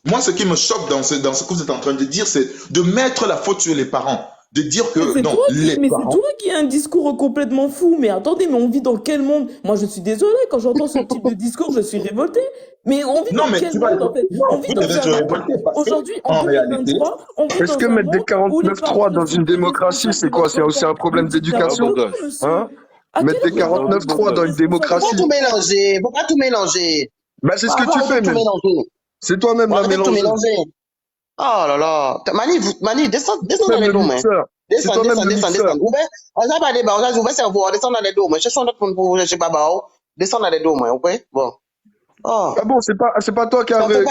moi, ce qui me choque dans ce que vous êtes en train de dire, c'est de mettre la faute sur les parents. De dire Mais que, c'est non, toi les c'est parents, toi qui as un discours complètement fou. Mais attendez, mais on vit dans quel monde? Moi, je suis désolée, quand j'entends ce type de discours, je suis révoltée. Mais on vit non, dans mais quel tu vas monde, en fait? non, On vit vous dans devez un te monde, révolter parce que, aujourd'hui, en en réalité, 2023, on vit Est-ce que dans un mettre des monde où les 49.3 parents ne dans sont une plus démocratie, responsables c'est de quoi? leurs C'est aussi un enfants? problème Mais dites n'importe d'éducation? quoi, monsieur. Hein? À Mettre quel des âge les parents 49.3 prennent dans la une Faut pas démocratie? tout responsabilité? mélanger. Faut pas tout mélanger. Bah, c'est ce que Faut tu arrêter fais de tout même. mélanger. C'est toi-même Faut la arrêter de tout mélanger. mélanger. Oh là là. Mani, descends dans Même les le dômes. mixeur. C'est Descends, toi-même descends, le descends, mixeur. descends. Ouvert, on va pas débat, on va cerveau, descends dans les dômes. Je sens notre pour je sais pas, descends dans les dômes, ok? Bon. Oh. Ah bon, c'est pas toi qui a réagi?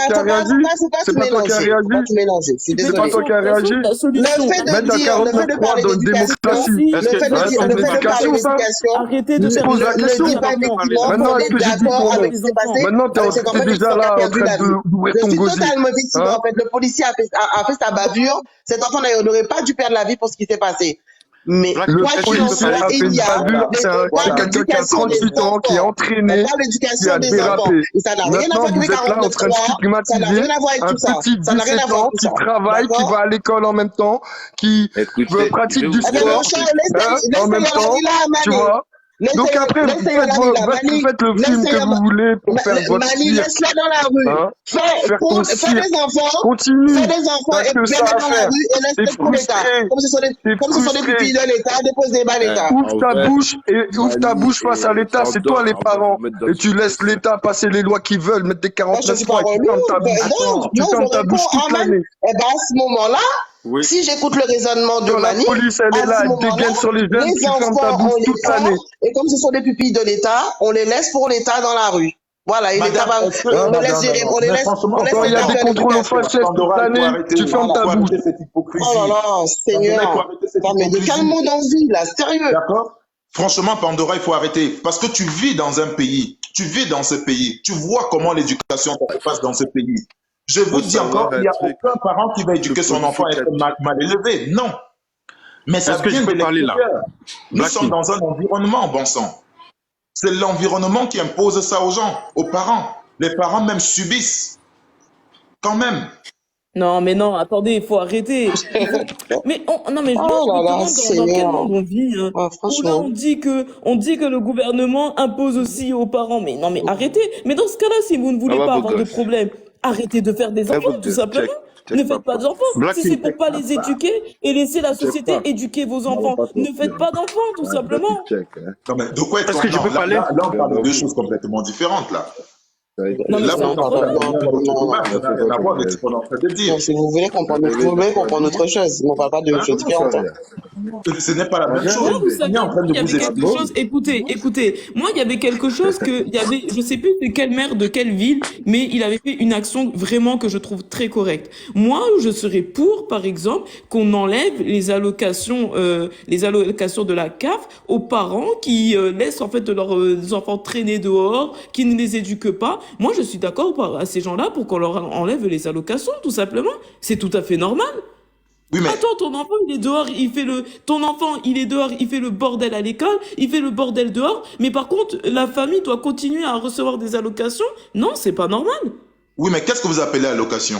Faut pas C'est tout pas toi qui a mélanger. Faut pas réagi? tout mélanger. Je suis Mais C'est désolé. pas toi qui a réagi? la Le solution, fait de Mettre dire, le fait de 49.3 parler dans une d'éducation, démocratie. le fait de Hein, dire, c'est le une fait de parler éducation, ça? d'éducation, arrêtez de Je faire pose des la ne question. dis pas effectivement Maintenant, qu'on est-ce est que j'ai dit d'accord ton avec nom? ce qui s'est passé, Maintenant, avec ces t'es enfants déjà qui là ont en perdu train la vie. d'ouvrir Je ton suis gosier. totalement victime, Hein? en fait. Le policier a fait sa bavure. Cet enfant n'aurait pas dû perdre la vie pour ce qui s'est passé. Mais Le quoi qu'il en policier soit, a fait il une y a, bavure. on C'est parle quelqu'un qui a d'éducation des 38 ans, qui est enfants. On entraîné, parle qui d'éducation a des enfants. dérapé. Et ça n'a rien à Maintenant, voir avec les vous êtes là en train de 49.3. Ça n'a stigmatiser rien à voir avec un tout ça. petit Ça n'a rien à 17 voir ans avec tout qui ça. travaille, qui D'accord? va à l'école en même temps, qui Écoutez, pratique je du vous Eh ben, mon sport, cher, hein, en même laissez-le temps, là, tu Mani. vois. Donc après, Laissez-le là, Mani. faites le film que Laissez-le, vous voulez pour faire votre Mani, cirque, laisse-le dans la rue. hein. Faire ton Fais cirque. des enfants. Continue, Fais des enfants parce et que ça mets-les à dans la faire. rue et T'es laisse pour l'État. frustré, Comme ce sont des frustré. pupilles de l'État, dépose-les bas l'État. Ouvre ta bouche et ouvre ta bouche face à l'État. C'est toi les parents. Et tu laisses l'État passer les lois qu'ils veulent, mettre des Moi, je suis pas 49.3 et tu fermes ta bouche. relou. Tu Non, fermes je ta bouche réponds toute à Mani. l'année. Eh ben, à ce moment-là, si j'écoute le raisonnement de Quand la Mani, police, elle à est là, ce elle moment-là, dégaine sur les jeunes, les tu fermes ta enfants, bouche on les toute prend, l'année. et comme ce sont des pupilles de l'État, on les laisse pour l'État dans la rue. Voilà, et l'État madame, va, est-ce que, on les madame, laisse gérer, on les mais laisse, franchement, on laisse Quand il y a faire des faire contrôles aux l'éducation. faciès toute Pandora, il faut l'année, arrêter, tu fermes ta il faut bouche. arrêter cette hypocrisie. Oh là là, Pandora, il faut Seigneur. arrêter cette Non, mais de quel hypocrisie. monde on vit, là? Sérieux. D'accord? Franchement, Pandora, il faut arrêter. Parce que tu vis dans un pays, tu vis dans ce pays, tu vois comment l'éducation se passe dans ce pays. Je vous dis encore, il n'y a aucun parent qui va éduquer son enfant à être mal élevé. Non. Mais ça Est-ce que vient je de peux parler là? l'extérieur. Nous Blacky. sommes dans un environnement, bon sang. C'est l'environnement qui impose ça aux gens, aux parents. Les parents même subissent. Quand même. Non, mais non, attendez, il faut arrêter. Mais non, mais moi, Oh je là me là, demande dans quel Seigneur. monde on vit, hein. Ah, Où là, franchement. on dit que le gouvernement impose aussi aux parents. Mais non, mais arrêtez. Mais dans ce cas-là, si vous ne voulez Ah, pas beau avoir de gosse. problème, arrêtez de faire des enfants, tout simplement. Ne faites pas d'enfants. Si Blacky. c'est pour pas les éduquer et laisser la société éduquer vos enfants, ne faites pas d'enfants, tout simplement. Non, mais de quoi Est-ce que je peux parler? Là, on parle de deux choses complètement différentes, là. Non, mais Là, c'est vous un êtes en train problème. d'amener notre débat, ça n'a rien à voir avec ce qu'on est en train de dire. Non, si vous voulez comprendre autre chose, mais on parle pas de Hein? choses différentes. Hein. Ce n'est pas la même chose. Moi, vous On savez, est en train moi, de il y vous avait quelque expliquer. chose, écoutez, moi, il y avait quelque chose je sais plus de quel maire de quelle ville, mais il avait fait une action vraiment que je trouve très correcte. Moi, je serais pour, par exemple, qu'on enlève les allocations de la CAF aux parents qui laissent, en fait, leurs enfants traîner dehors, qui ne les éduquent pas. Moi, je suis d'accord à ces gens-là pour qu'on leur enlève les allocations, tout simplement. C'est tout à fait normal. Oui, mais Attends, ton enfant, il est dehors, il est dehors, il fait le bordel à l'école, il fait le bordel dehors, mais par contre, la famille doit continuer à recevoir des allocations? Non, c'est pas normal. oui, mais qu'est-ce que vous appelez allocation?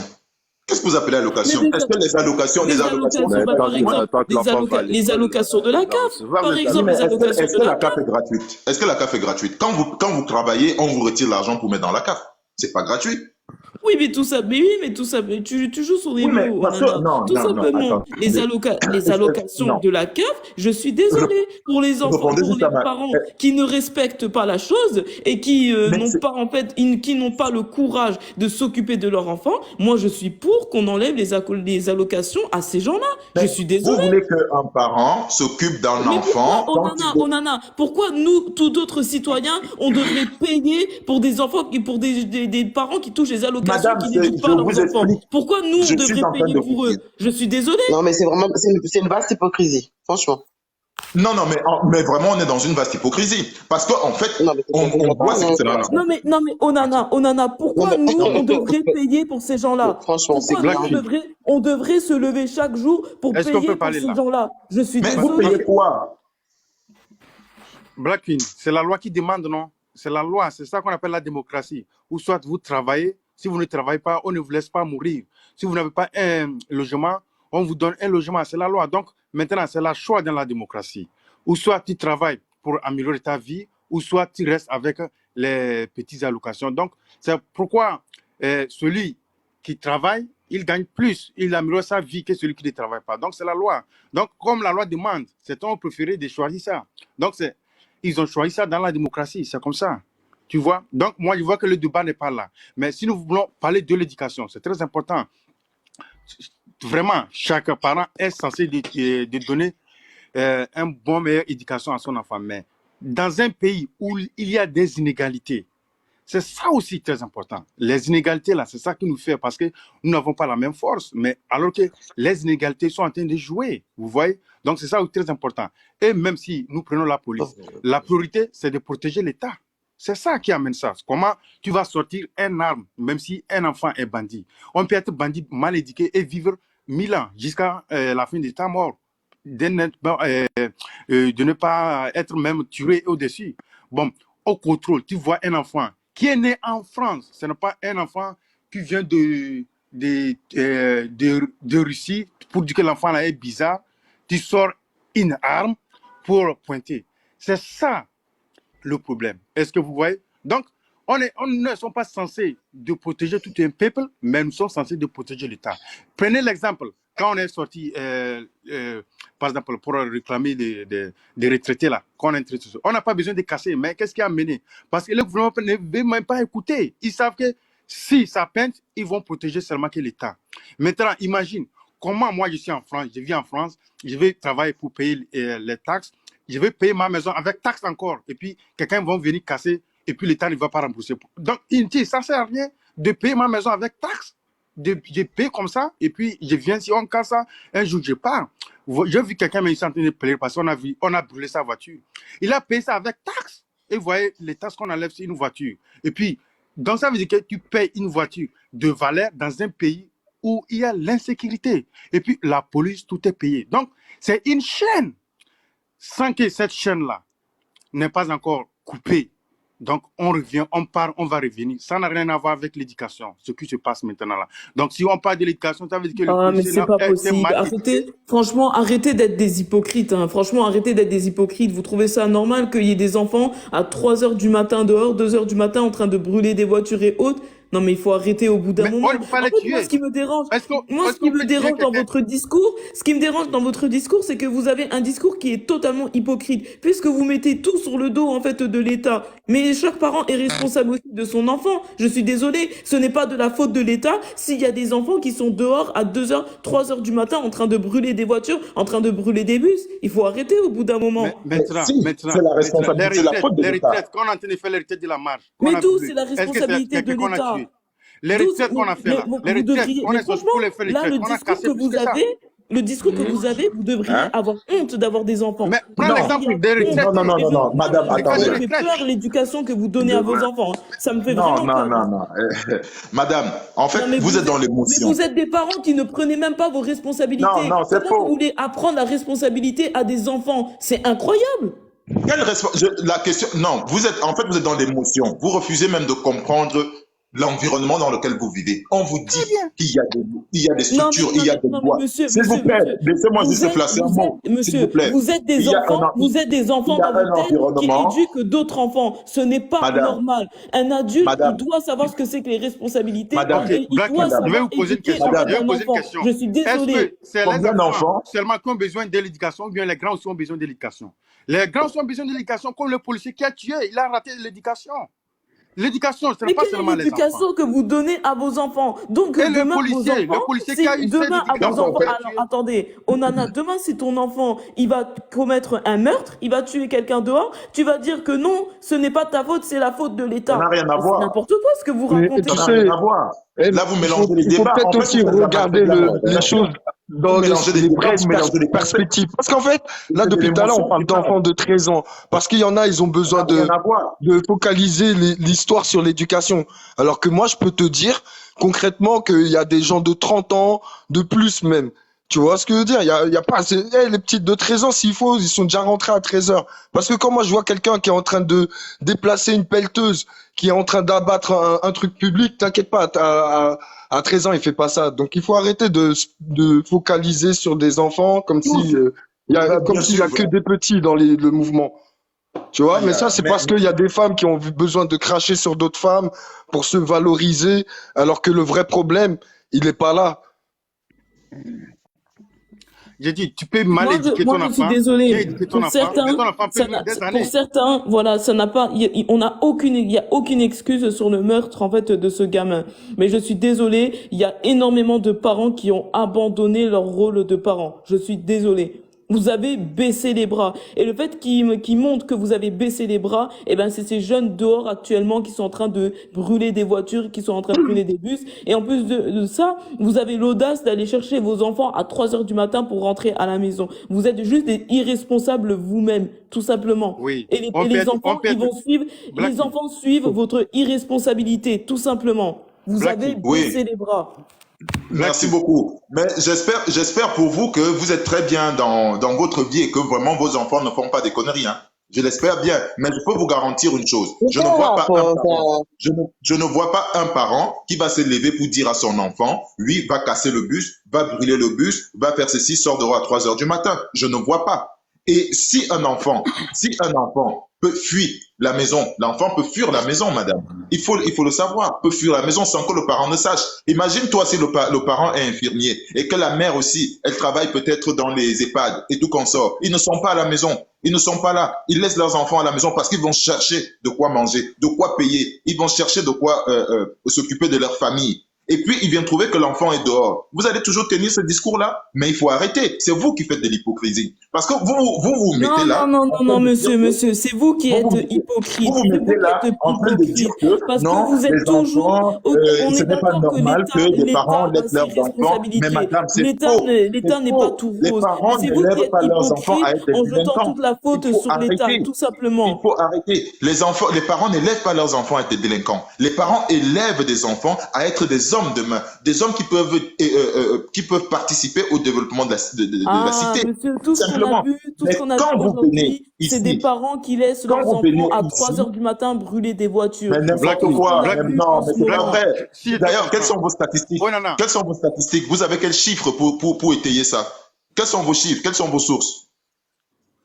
Qu'est-ce que vous appelez Mais allocation? des, Est-ce que les allocations, des allocations, Mais bah, par tant exemple, que l'enfant va à les l'école, allocations de la non, CAF, c'est pas par le Oui, exemple, mais les allocations est-ce de que la la CAF CAF. est gratuite? Est-ce que la CAF est gratuite? Quand vous travaillez, on vous retire l'argent pour mettre dans la CAF. C'est pas gratuit. Oui, mais tout ça, mais tu joues sur les Oui, mais mots, parce que, Nana. non, Tout non, non, simplement, attends. les allocations Non, de la CAF, je suis désolée pour les enfants, répondez pour juste les à ma. parents qui ne respectent pas la chose et qui Mais n'ont c'est. pas, en fait, qui n'ont pas le courage de s'occuper de leur enfant. Moi, je suis pour qu'on enlève les allocations à ces gens-là. Je Mais suis vous désolée. voulez qu'un parent s'occupe d'un Mais pourquoi, enfant quand il. pourquoi nous, tout d'autres citoyens, on devrait payer pour des enfants, pour des parents qui touchent les allocations, Madame, qui n'éduquent je pas leurs vous enfants? explique. Pourquoi nous, on Je suis devrait en train payer de vous pour eux? dire. Je suis désolée. Non, mais c'est une vaste hypocrisie, franchement. Non, non, mais vraiment, on est dans une vaste hypocrisie. Parce qu'en fait, Non, mais c'est on voit cette non. séparation. Non, mais, Onana, Non, pourquoi mais, nous, Non, on mais devrait payer pour ces gens-là? franchement, c'est Pourquoi nous, grave. on devrait se lever chaque jour pour est-ce qu'on payer peut pour parler ces là? gens-là? Je suis Mais vous désolée. payez quoi? Black Queen, c'est la loi qui demande, non? C'est la loi, c'est ça qu'on appelle la démocratie. Ou soit vous travaillez, si vous ne travaillez pas, on ne vous laisse pas mourir. Si vous n'avez pas un logement, on vous donne un logement, c'est la loi. Donc maintenant, c'est le choix dans la démocratie. Ou soit tu travailles pour améliorer ta vie, ou soit tu restes avec les petites allocations. Donc c'est pourquoi celui qui travaille, il gagne plus, il améliore sa vie que celui qui ne travaille pas. Donc c'est la loi. Donc comme la loi demande, c'est ton préféré de choisir ça. Donc ils ont choisi ça dans la démocratie, c'est comme ça. Tu vois? Donc, moi, je vois que le débat n'est pas là. Mais si nous voulons parler de l'éducation, c'est très important. Vraiment, chaque parent est censé de donner une bonne, meilleure éducation à son enfant. Mais dans un pays où il y a des inégalités, c'est ça aussi très important. Les inégalités, là, c'est ça qui nous fait parce que nous n'avons pas la même force. Mais alors que les inégalités sont en train de jouer, vous voyez? Donc, c'est ça aussi très important. Et même si nous prenons la police, la priorité, c'est de protéger l'État. C'est ça qui amène ça. Comment tu vas sortir une arme, même si un enfant est bandit? On peut être bandit mal éduqué et vivre 1000 ans jusqu'à la fin de ta mort. De ne pas être même tué au-dessus. Bon, au contrôle, tu vois un enfant qui est né en France. Ce n'est pas un enfant qui vient de Russie pour dire que l'enfant là est bizarre. Tu sors une arme pour pointer. C'est ça le problème. Est-ce que vous voyez? Donc, on ne sommes pas censés de protéger tout un peuple, mais nous sommes censés de protéger l'État. Prenez l'exemple. Quand on est sorti, par exemple, pour réclamer des retraités, là, quand on n'a pas besoin de casser. Mais qu'est-ce qui a mené? Parce que le gouvernement ne veut même pas écouter. Ils savent que si ça peinte, ils vont protéger seulement que l'État. Maintenant, imagine comment moi, je suis en France, je vis en France, je vais travailler pour payer les taxes, je vais payer ma maison avec taxes encore. Et puis, quelqu'un va venir casser et puis l'État ne va pas rembourser. Donc, il dit, ça ne sert à rien de payer ma maison avec taxes. Je paye comme ça et puis je viens, si on casse ça, un jour je pars. J'ai vu quelqu'un, mais il s'est en train de pleurer parce qu'on a brûlé sa voiture. Il a payé ça avec taxes. Et vous voyez, les taxes qu'on enlève, c'est une voiture. Et puis, donc ça veut dire que tu payes une voiture de valeur dans un pays où il y a l'insécurité. Et puis, la police, tout est payé. Donc, c'est une chaîne. Sans que cette chaîne-là n'est pas encore coupée. Donc, on revient, on part, on va revenir. Ça n'a rien à voir avec l'éducation, ce qui se passe maintenant là. Donc, si on parle de l'éducation, ça veut dire que le Ah, mais policier c'est pas est possible. mal Arrêtez, franchement, arrêtez d'être des hypocrites, hein. Franchement, arrêtez d'être des hypocrites. Vous trouvez ça normal qu'il y ait des enfants à 3 heures du matin dehors, 2 heures du matin en train de brûler des voitures et autres? Non, mais il faut arrêter au bout d'un Mais moment. on ne peut pas En les fait, moi, tuer. ce qui me dérange, Est-ce qu'on moi, ce qui me peut tuer dérange dans quelqu'un? votre discours, ce qui me dérange dans votre discours, c'est que vous avez un discours qui est totalement hypocrite, puisque vous mettez tout sur le dos, en fait, de l'État. Mais chaque parent est responsable aussi de son enfant. Je suis désolée, ce n'est pas de la faute de l'État s'il y a des enfants qui sont dehors à 2h, 3h du matin en train de brûler des voitures, en train de brûler des bus. Il faut arrêter au bout d'un moment. Maintenant, Si, c'est la responsabilité, c'est la faute de les l'État. retraites, quand on est en train de faire les retraites de la marche, Mais qu'on a d'où brûlé, c'est la est-ce que c'est responsabilité de quelqu'un qu'on a l'État? tué? Les D'où retraites qu'on a fait là, vous les retraites, devriez, on mais est supposé franchement, les faire les là, retraites, le on a discours cassé que plus vous que ça. avez, le discours que vous avez, vous devriez Hein? avoir honte d'avoir des enfants. Mais prends Non, l'exemple des Honte. retraites. non, madame, Moi, C'est quoi ça les me attendez. fait retraites? peur l'éducation que vous donnez à vos enfants. Ça me fait Non, vraiment peur. non. Madame, en fait, Non, mais vous êtes dans mais l'émotion. vous êtes des parents qui ne prenez même pas vos responsabilités. Non, c'est Comment vous faux. voulez apprendre la responsabilité à des enfants? C'est incroyable. La question, non, vous êtes dans l'émotion. Vous refusez même de comprendre l'environnement dans lequel vous vivez. On vous dit qu'il y a des Non, structures, il y a des mais lois. S'il vous plaît, laissez-moi juste placer un mot. S'il vous plaît. vous êtes des Il y a enfants, vous êtes des enfants il y a dans un votre tête qui environnement. éduquent d'autres enfants. Ce n'est pas Madame, normal. Un adulte, madame, il doit savoir ce que c'est que les responsabilités madame, et il Black, doit je vais savoir vous poser une éduquer question. en madame, fait Je vais un vous poser une enfant. question. Je suis Est-ce désolée. que c'est les combien enfants d'enfants? seulement qui ont besoin d'éducation ou bien les grands aussi ont besoin d'éducation? Les grands ont besoin d'éducation comme le policier qui a tué, il a raté l'éducation. L'éducation, ce n'est Mais pas quelle seulement est les enfants. l'éducation que vous donnez à vos enfants? Donc Et demain, vos le enfants, policier si qui a eu cette demain à vos éducation, enfants, qui a alors tué. attendez, Onana, demain si ton enfant, il va commettre un meurtre, il va tuer quelqu'un dehors, tu vas dire que non, ce n'est pas ta faute, c'est la faute de Ça l'État. n'a rien à C'est voir. n'importe quoi ce que vous Mais racontez. tu Ça n'a rien sais, à voir. Là, vous il mélangez faut, les il faut débats. En peut-être fait, aussi vous faites regarder les la choses vous dans mélangez les les débats, vraies vous mélangez les concepts. perspectives. Parce qu'en fait, là, C'est de depuis tout à l'heure, on l'émotion parle qui parle. d'enfants de 13 ans. Parce qu'il y en a, ils ont Ça besoin n'a rien à voir. de focaliser l'histoire sur l'éducation. Alors que moi, je peux te dire concrètement qu'il y a des gens de 30 ans, de plus même. Tu vois ce que je veux dire? Il y a pas assez, les petites de 13 ans, s'il faut, ils sont déjà rentrés à 13 heures. Parce que quand moi, je vois quelqu'un qui est en train de déplacer une pelleteuse, qui est en train d'abattre un truc public, t'inquiète pas, à 13 ans, il fait pas ça. Donc, il faut arrêter de focaliser sur des enfants comme si, comme Bien s'il y a sûr. que des petits dans le mouvement. Tu vois, mais ça, c'est parce qu'il y a des femmes qui ont besoin de cracher sur d'autres femmes pour se valoriser, alors que le vrai problème, il est pas là. J'ai dit, tu peux mal éduquer ton Moi, je suis enfant, bien désolée. éduquer ton Pour enfant, certains, mais ton enfant peut ça vivre n'a- des pour années. certains, voilà, ça n'a pas, on n'a aucune, il y a aucune excuse sur le meurtre, en fait, de ce gamin. Mais je suis désolée, il y a énormément de parents qui ont abandonné leur rôle de parents. Je suis désolée. Vous avez baissé les bras. Et le fait qui montre que vous avez baissé les bras, eh ben, c'est ces jeunes dehors actuellement qui sont en train de brûler des voitures, qui sont en train de brûler des bus. Et en plus de ça, vous avez l'audace d'aller chercher vos enfants à 3h du matin pour rentrer à la maison. Vous êtes juste des irresponsables vous-même, tout simplement. Oui. Et les enfants, ils vont suivre, Black, les enfants suivent votre irresponsabilité, tout simplement. Vous Black, avez oui. baissé les bras. Merci beaucoup. Mais j'espère pour vous que vous êtes très bien dans votre vie et que vraiment vos enfants ne font pas des conneries, hein. Je l'espère bien. Mais je peux vous garantir une chose. Je ne vois pas un parent, je ne vois pas un parent qui va se lever pour dire à son enfant, lui, va casser le bus, va brûler le bus, va faire ceci, sort dehors à 3 heures du matin. Je ne vois pas. Et si un enfant peut fuir la maison, l'enfant peut fuir la maison, madame. Il faut le savoir, peut fuir la maison sans que le parent ne sache. Imagine-toi si le parent est infirmier et que la mère aussi, elle travaille peut-être dans les EHPAD et tout consort. Ils ne sont pas à la maison, ils ne sont pas là. Ils laissent leurs enfants à la maison parce qu'ils vont chercher de quoi manger, de quoi payer. Ils vont chercher de quoi s'occuper de leur famille. Et puis, ils viennent trouver que l'enfant est dehors. Vous allez toujours tenir ce discours-là, mais il faut arrêter. C'est vous qui faites de l'hypocrisie. Parce que vous mettez là. Non, monsieur, c'est vous qui êtes hypocrite. Vous mettez là en train de dire que parce non, que vous êtes les toujours. enfants, On ce est n'est pas d'accord que normal que des parents l'État a laissent ses leurs enfants. responsabilités. Mais madame, c'est L'État faux. l'État n'est pas tout Les rose. parents C'est ne vous qui lèvent êtes pas leurs enfants à être hypocrite des en jetant délinquants. toute la faute Il faut sur l'État, arrêter. tout Il simplement. faut arrêter. Les parents n'élèvent pas leurs enfants à être des délinquants. Les parents élèvent des enfants à être des hommes demain, des hommes qui peuvent participer au développement de la cité. Monsieur, tout ce qu'on a vu, tout ce qu'on a vu aujourd'hui, c'est des parents qui laissent leurs enfants à 3h du matin brûler des voitures. Mais n'importe quoi. Non, mais c'est pas vrai. Si, D'ailleurs, quelles sont vos statistiques? Ouais, non, non. Quelles sont vos statistiques? Vous avez quels chiffres pour étayer ça? Quels sont vos chiffres? Quelles sont vos sources?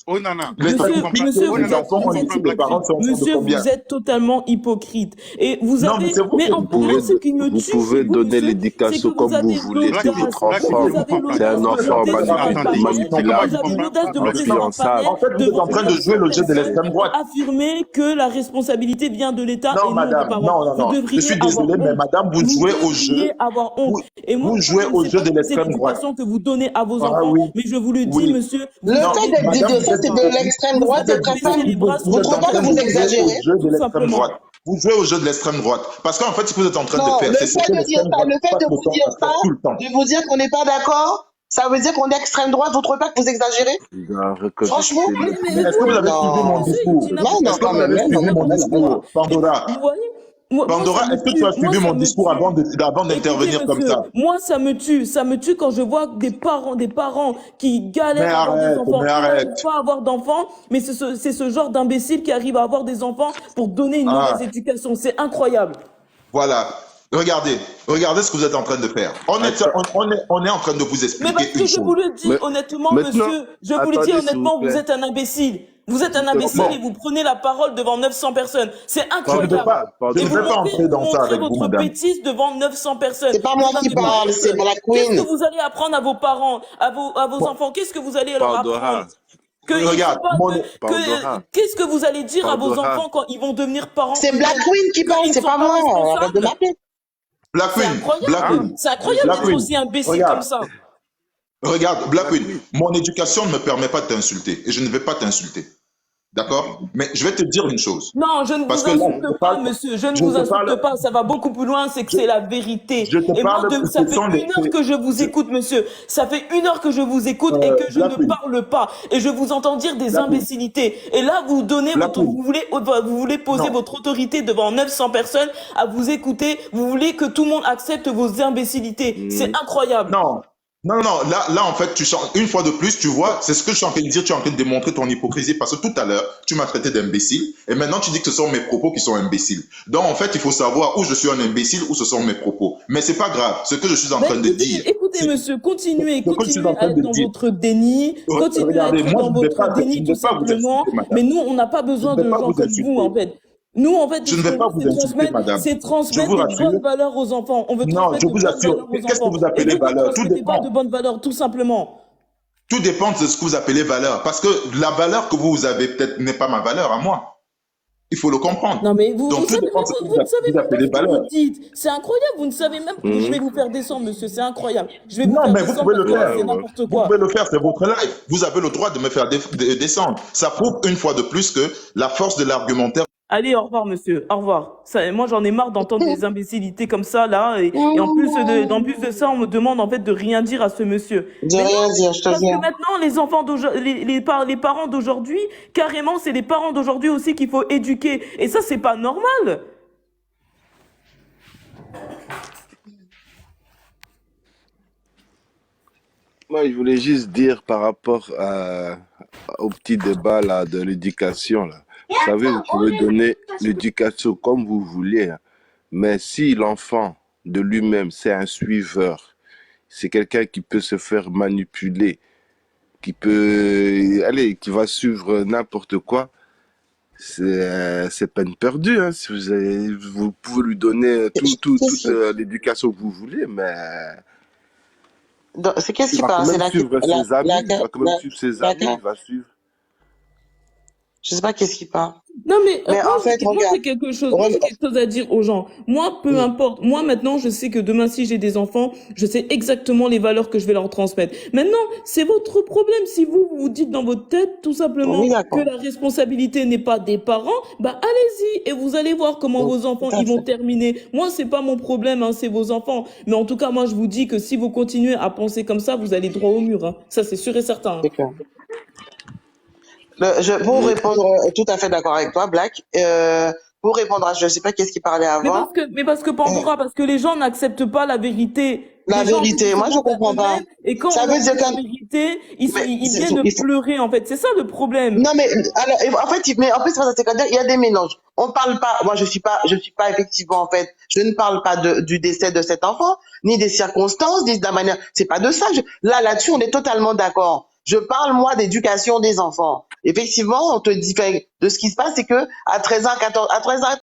Oh, Nana. Les Monsieur, statistiques, monsieur, Oh, vous les Nana. êtes, enfants vous ont êtes, ici, les parents sont enfants de monsieur, combien? vous êtes totalement hypocrite. Et vous Non, mais avez, c'est vous mais qui en êtes moi, ce qui me Vous tue pouvez chez vous, donner monsieur, c'est l'éducation que vous comme vous avez voulez, c'est l'audace, votre Blacky, enfant. vous je avez comprends pas. C'est un l'audace de enfant monter sur un Attendez, panel, non, manipulable, vous avez l'audace de monter sur un influençable. panel En fait, vous êtes en devant train de 900 jouer le jeu de personnes l'extrême et droite. affirmer que la responsabilité vient de l'État Non, et non des madame, parents. non, non, Vous non. Je devriez suis avoir désolé, mais honte. madame, vous Vous jouez au jeu. devriez avoir honte. Vous, Et moi, vous je jouez ne au sais jeu pas de si c'est l'extrême droite. l'éducation que vous donnez à vos Ah enfants, oui, mais je vous le dis, oui. monsieur, vous Le Non, fait avez d'être dit madame, de baissé ça, les c'est bras. de l'extrême Vous droite, avez c'est très baissé simple. les bras vous Vous sur êtes trouvez en pas train que de vous jouer exagérez? au jeu de tout l'extrême simplement. droite. Vous jouez au jeu de l'extrême droite. Parce qu'en fait, ce que vous êtes en train de Non, faire, le c'est ce fait que de dire l'extrême ça, droite le fait passe de le vous temps dire à ça, faire tout le temps. de vous dire qu'on n'est pas d'accord, ça veut dire qu'on est extrême droite, vous trouvez pas que vous exagérez? Il doit Franchement? reconnecter Mais Mais est-ce que vous voilà, avez suivi mon Non. monsieur, il discours? dit Non, n'importe non, Est-ce que quand vous quoi, même, avez il dit non, suivi non, mon non, n'importe non, non. quoi. discours? Et Pandora, vous voyez, moi, ça Pandora, me est-ce que tu as tue, moi, suivi ça mon me discours tue. avant Écoutez, d'intervenir comme monsieur, ça? moi, ça me tue quand je vois des parents qui Mais galèrent à avoir des arrête, enfants, mais qui n'arrivent arrête. pas à avoir d'enfants, mais c'est ce genre d'imbécile qui arrive à avoir des enfants pour donner une mauvaise Ah, éducation. C'est incroyable. voilà. Regardez, regardez ce que vous êtes en train de faire. On est, Attends, on est en train de vous Mais expliquer parce une que je vous chose. le dis mais- honnêtement, maintenant, monsieur, je vous le dis attendez s'il vous honnêtement, vous plaît. êtes un imbécile. Vous êtes un S'il te imbécile plaît. et vous prenez la parole devant 900 personnes. C'est Je ne vais incroyable. pas, je Et ne Pandora, vais pas entrer vous dans ça montrez avec vous, votre madame. bêtise devant 900 personnes. C'est pas Vous moi qui n'avez pas parle, c'est honte. Black Qu'est-ce que Queen. vous allez apprendre à vos parents, à vos Bon, enfants? Qu'est-ce que vous allez leur apprendre? Pandora, Qu'il faut regarde, pas Pandora, qu'est-ce que vous allez dire à vos Pandora. enfants quand ils vont devenir parents C'est Black eux-mêmes? Queen qui parle, Qu'ils ne c'est sont pas pas moi. Arrête de responsables? m'appeler. Black C'est Queen, Black incroyable. Queen, C'est incroyable Black d'être Queen, aussi imbécile comme regarde, ça. regarde, Black Black Queen, Queen. mon éducation ne me permet pas de t'insulter et je ne vais pas t'insulter. D'accord? Mais je vais te dire une chose. Non, je ne Parce vous que là, insulte pas, monsieur. Je ne vous insulte pas. Ça va beaucoup plus loin. C'est que je, c'est la vérité. je te Et moi, parle, ça ce fait sont les, 1 heure que je vous écoute, monsieur. Ça fait 1 heure que je vous écoute et que je Black ne Queen, parle pas. Et je vous entends dire des Black Queen, imbécilités. Et là, vous donnez Black votre, Queen. vous voulez poser Non, votre autorité devant 900 personnes à vous écouter. Vous voulez que tout le monde accepte vos imbécilités. C'est Hmm. incroyable. non, non, non. Là, en fait, une fois de plus, tu vois, c'est ce que je suis en train de dire. Tu es en train de démontrer ton hypocrisie parce que tout à l'heure, tu m'as traité d'imbécile et maintenant tu dis que ce sont mes propos qui sont imbéciles. Donc, en fait, il faut savoir où je suis un imbécile ou ce sont mes propos. Mais c'est pas grave. Ce que je suis en Ben train de dire, écoutez, monsieur, ce que je suis continuez en à train être de dans dire. votre déni, continuez à Regardez, être moi, dans je ne vais votre pas, je déni ne tout vais pas vous simplement, insulter, madame. mais nous, on n'a pas Je ne besoin vais de pas gens vous comme vous, en insulter. fait. Nous, en fait, Je ce ne vais qu'on pas veut, vous insulter, madame. c'est Je transmettre vous de rassure. bonnes valeurs aux enfants. On veut Non, transmettre je de vous bonnes assure. valeurs aux Qu'est-ce que enfants. vous Et appelez vous ne valeur? Tout transmettez pas de dépend. bonnes valeurs, tout simplement. Tout dépend de ce que vous appelez valeur. Parce que la valeur que vous avez peut-être n'est pas ma valeur à moi. Il faut le comprendre. Non, mais vous Donc, tout savez dépend même de ce que vous ne savez vous même pas appelez ce que vous valeur. dites. C'est incroyable, vous ne savez même. Je Hmm. vais vous faire descendre, monsieur, c'est incroyable. Je vais vous Non, faire mais vous descendre pouvez parce le que là, faire. c'est Ouais, ouais. n'importe Vous quoi. pouvez le faire, c'est votre live. Vous avez le droit de me faire descendre. Ça prouve une fois de plus que la force de l'argumentaire. Allez, au revoir, monsieur. Au revoir. Ça, moi, j'en ai marre d'entendre des imbécilités comme ça, là. Et en plus de ça, on me demande, en fait, de rien dire à ce monsieur. De Mais non, rien dire, je te parce que jure. maintenant, les enfants les parents d'aujourd'hui, carrément, c'est les parents d'aujourd'hui aussi qu'il faut éduquer. Et ça, c'est pas normal. Moi, je voulais juste dire par rapport au petit débat là, de l'éducation. Là. Vous savez, vous pouvez donner l'éducation comme vous voulez, hein. Mais si l'enfant de lui-même, c'est un suiveur, c'est quelqu'un qui peut se faire manipuler, qui peut, allez, qui va suivre n'importe quoi, c'est peine perdue. Hein. Si vous pouvez lui donner toute l'éducation que vous voulez, mais C'est qu'est-ce il qui va quand parle? C'est même suivre ses amis, il va quand même suivre ses amis, il va suivre. je sais pas qu'est-ce qui parle. Non, mais Mais en fait, moi, regarde. j'ai quelque chose à dire aux gens. Moi, peu importe. Moi, maintenant, je sais que demain, si j'ai des enfants, je sais exactement les valeurs que je vais leur transmettre. Maintenant, c'est votre problème. Si vous vous dites dans votre tête, tout simplement, Oui, que d'accord. la responsabilité n'est pas des parents, bah, allez-y. Et vous allez voir comment Oui, vos enfants, tout à ils vont fait. terminer. Moi, c'est pas mon problème, hein, c'est vos enfants. Mais en tout cas, moi, je vous dis que si vous continuez à penser comme ça, vous allez droit au mur, hein. Ça, c'est sûr et certain, hein. C'est clair. Pour répondre, tout à fait d'accord avec toi, Black. Pour répondre à, je sais pas qu'est-ce qui parlait avant. Mais parce que Pandora, parce que les gens n'acceptent pas la vérité. La Les gens vérité, se moi je mentent à comprends pas. eux-mêmes, et quand Ça on veut leur dire dit la que vérité, ils mais viennent il faut- pleurer, en fait. C'est ça le problème. non mais alors en fait mais en plus c'est comme ça, il y a des mélanges. On parle pas, moi je suis pas effectivement en fait, je ne parle pas du décès de cet enfant, ni des circonstances, ni de la manière, c'est pas de ça. Là-dessus on est totalement d'accord. Je parle moi d'éducation des enfants. effectivement, on te dit, de ce qui se passe, c'est que à 13 ans, 14, à 13 ans,